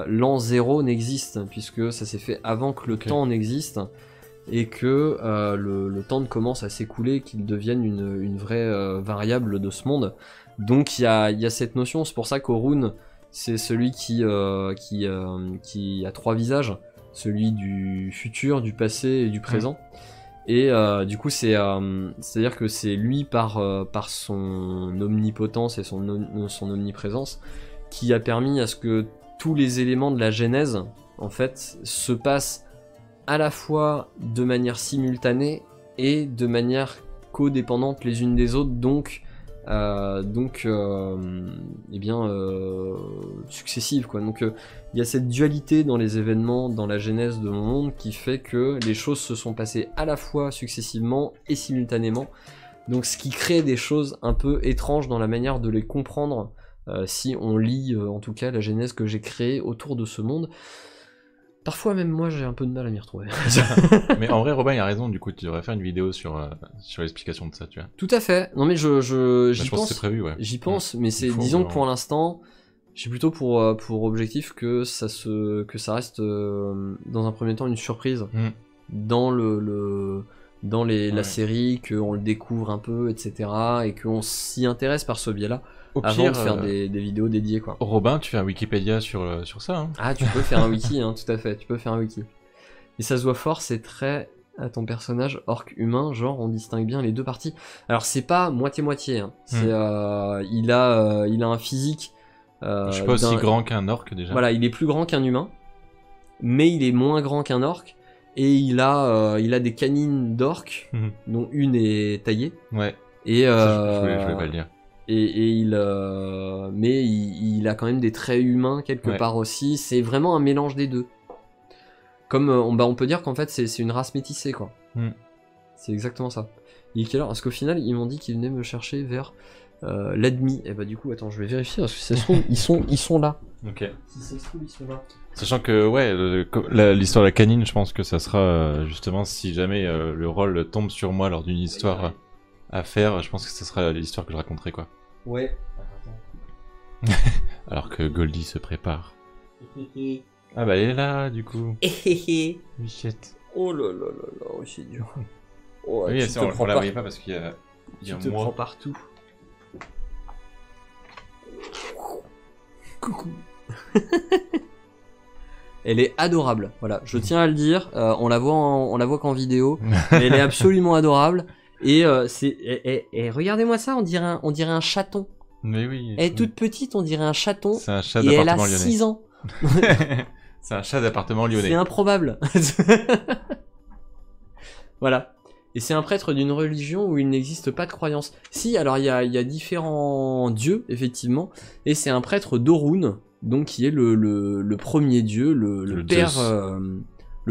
l'an 0 n'existe, puisque ça s'est fait avant que le temps n'existe, et que le temps commence à s'écouler, qu'il devienne une vraie variable de ce monde. Donc il y a cette notion, c'est pour ça qu'Orun, c'est celui qui a 3 visages, celui du futur, du passé et du présent. Et du coup c'est-à-dire que c'est lui par son omnipotence et son omniprésence qui a permis à ce que tous les éléments de la Genèse en fait se passent à la fois de manière simultanée et de manière codépendante les unes des autres, donc successive, quoi. Donc il y a cette dualité dans les événements, dans la genèse de mon monde, qui fait que les choses se sont passées à la fois successivement et simultanément, donc ce qui crée des choses un peu étranges dans la manière de les comprendre, si on lit en tout cas la genèse que j'ai créée autour de ce monde. Parfois même moi j'ai un peu de mal à m'y retrouver. Mais en vrai Robin il a raison, du coup tu devrais faire une vidéo sur l'explication de ça, tu vois. Tout à fait. Non mais j'y pense pense. Que c'est prévu, ouais. J'y pense, mais c'est disons que pour l'instant, j'ai plutôt pour objectif que ça reste dans un premier temps une surprise dans la série, qu'on le découvre un peu, etc. et qu'on s'y intéresse par ce biais-là. Avant de faire des vidéos dédiées, quoi. Robin, tu fais un Wikipédia sur ça, hein. Ah, tu peux faire un wiki, hein, tout à fait, tu peux faire un wiki. Et ça se voit fort, c'est très à ton personnage orc humain, genre on distingue bien les deux parties. Alors c'est pas moitié-moitié, hein. C'est, il a un physique... je suis pas aussi grand qu'un orc déjà. Voilà, il est plus grand qu'un humain, mais il est moins grand qu'un orc, et il a des canines d'orc, dont une est taillée. Ouais, et ça, je voulais pas le dire. Mais il a quand même des traits humains quelque part aussi. C'est vraiment un mélange des deux. Comme on peut dire qu'en fait c'est une race métissée, quoi. C'est exactement ça. Il est quelle heure ? Parce qu'au final ils m'ont dit qu'ils venaient me chercher vers l'admi. Et bah du coup attends, je vais vérifier parce que si ça se trouve ils sont là. Ok. Si ça se trouve ils sont là. Sachant que l'histoire de la canine, je pense que ça sera justement si jamais le rôle tombe sur moi lors d'une histoire à faire, je pense que ce sera l'histoire que je raconterai, quoi. Ouais. Alors que Goldie se prépare. Ah bah elle est là du coup. Michette. Oh là là là là, c'est dur. Oh, oui, on la voyait pas parce qu'il y a tu te prends partout. Coucou. Elle est adorable, voilà, je tiens à le dire, on la voit qu'en vidéo, mais elle est absolument adorable. Et regardez-moi ça, on dirait un chaton. Mais oui. Elle est toute petite, on dirait un chaton. C'est un chat d'appartement lyonnais. Et elle a 6 ans. C'est un chat d'appartement lyonnais. C'est improbable. Voilà. Et c'est un prêtre d'une religion où il n'existe pas de croyance. Si, alors il y a différents dieux, effectivement, et c'est un prêtre d'Orun, donc qui est le premier dieu, le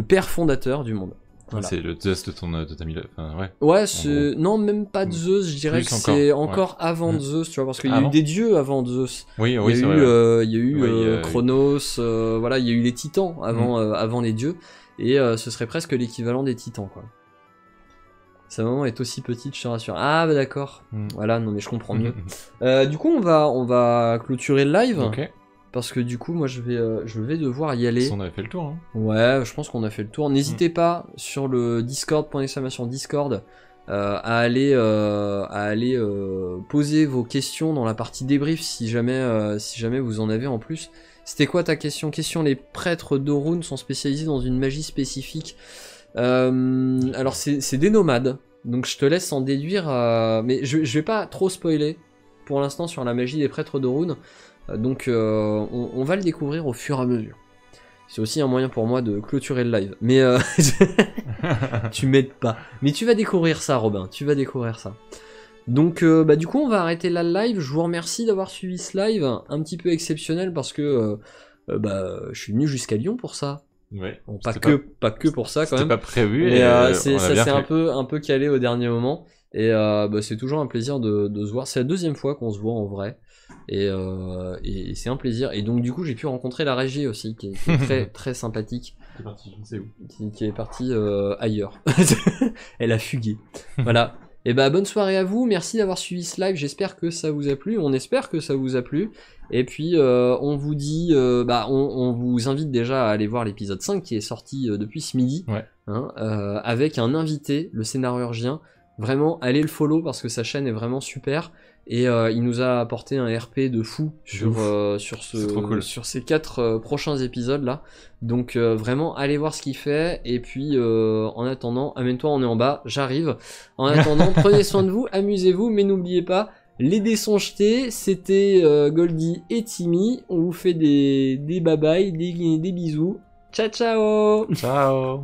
père fondateur du monde. Voilà. C'est le Zeus de ta mille... Enfin, ouais. Ouais, c'est... Non, même pas de Zeus, je dirais que c'est encore avant Zeus, tu vois, parce qu'il y a eu des dieux avant Zeus. Oui, c'est vrai. Il y a eu Chronos, voilà, il y a eu les titans avant les dieux, et ce serait presque l'équivalent des titans, quoi. Sa maman est aussi petite, je te rassure. Ah, bah d'accord. Voilà, non mais je comprends mieux. Du coup, on va clôturer le live. Ok. Parce que du coup, moi, je vais devoir y aller. On avait fait le tour, hein. Ouais, je pense qu'on a fait le tour. N'hésitez pas sur le Discord, .exclamation Discord, à aller poser vos questions dans la partie débrief si jamais vous en avez en plus. C'était quoi ta question? Les prêtres d'Orun sont spécialisés dans une magie spécifique. Alors c'est des nomades, donc je te laisse en déduire, mais je vais pas trop spoiler pour l'instant sur la magie des prêtres d'Orun, donc on va le découvrir au fur et à mesure. C'est aussi un moyen pour moi de clôturer le live, mais tu m'aides pas. Mais tu vas découvrir ça, Robin, tu vas découvrir ça. Donc du coup on va arrêter là le live. Je vous remercie d'avoir suivi ce live, un petit peu exceptionnel parce que je suis venu jusqu'à Lyon pour ça. Ouais. Bon, pas que pour ça quand même. C'était pas prévu. Mais ça s'est un peu calé au dernier moment. Et c'est toujours un plaisir de se voir. C'est la deuxième fois qu'on se voit en vrai. Et c'est un plaisir. Et donc du coup j'ai pu rencontrer la régie aussi, qui est très très sympathique. Qui est partie, je ne sais où. Qui est partie ailleurs. Elle a fugué. Voilà. Et bonne soirée à vous, merci d'avoir suivi ce live, j'espère que ça vous a plu, on espère que ça vous a plu, et puis on vous dit, on vous invite déjà à aller voir l'épisode 5 qui est sorti depuis ce midi, ouais. Avec un invité, le scénarurgien, vraiment allez le follow parce que sa chaîne est vraiment super, et il nous a apporté un RP de fou sur ces 4 prochains épisodes là, donc vraiment allez voir ce qu'il fait, et puis en attendant, amène-toi, on est en bas, j'arrive, en attendant prenez soin de vous, amusez-vous, mais n'oubliez pas, les dés sont jetés, c'était Goldie et Timmy, on vous fait des bye bye, des bisous, ciao ciao. Ciao.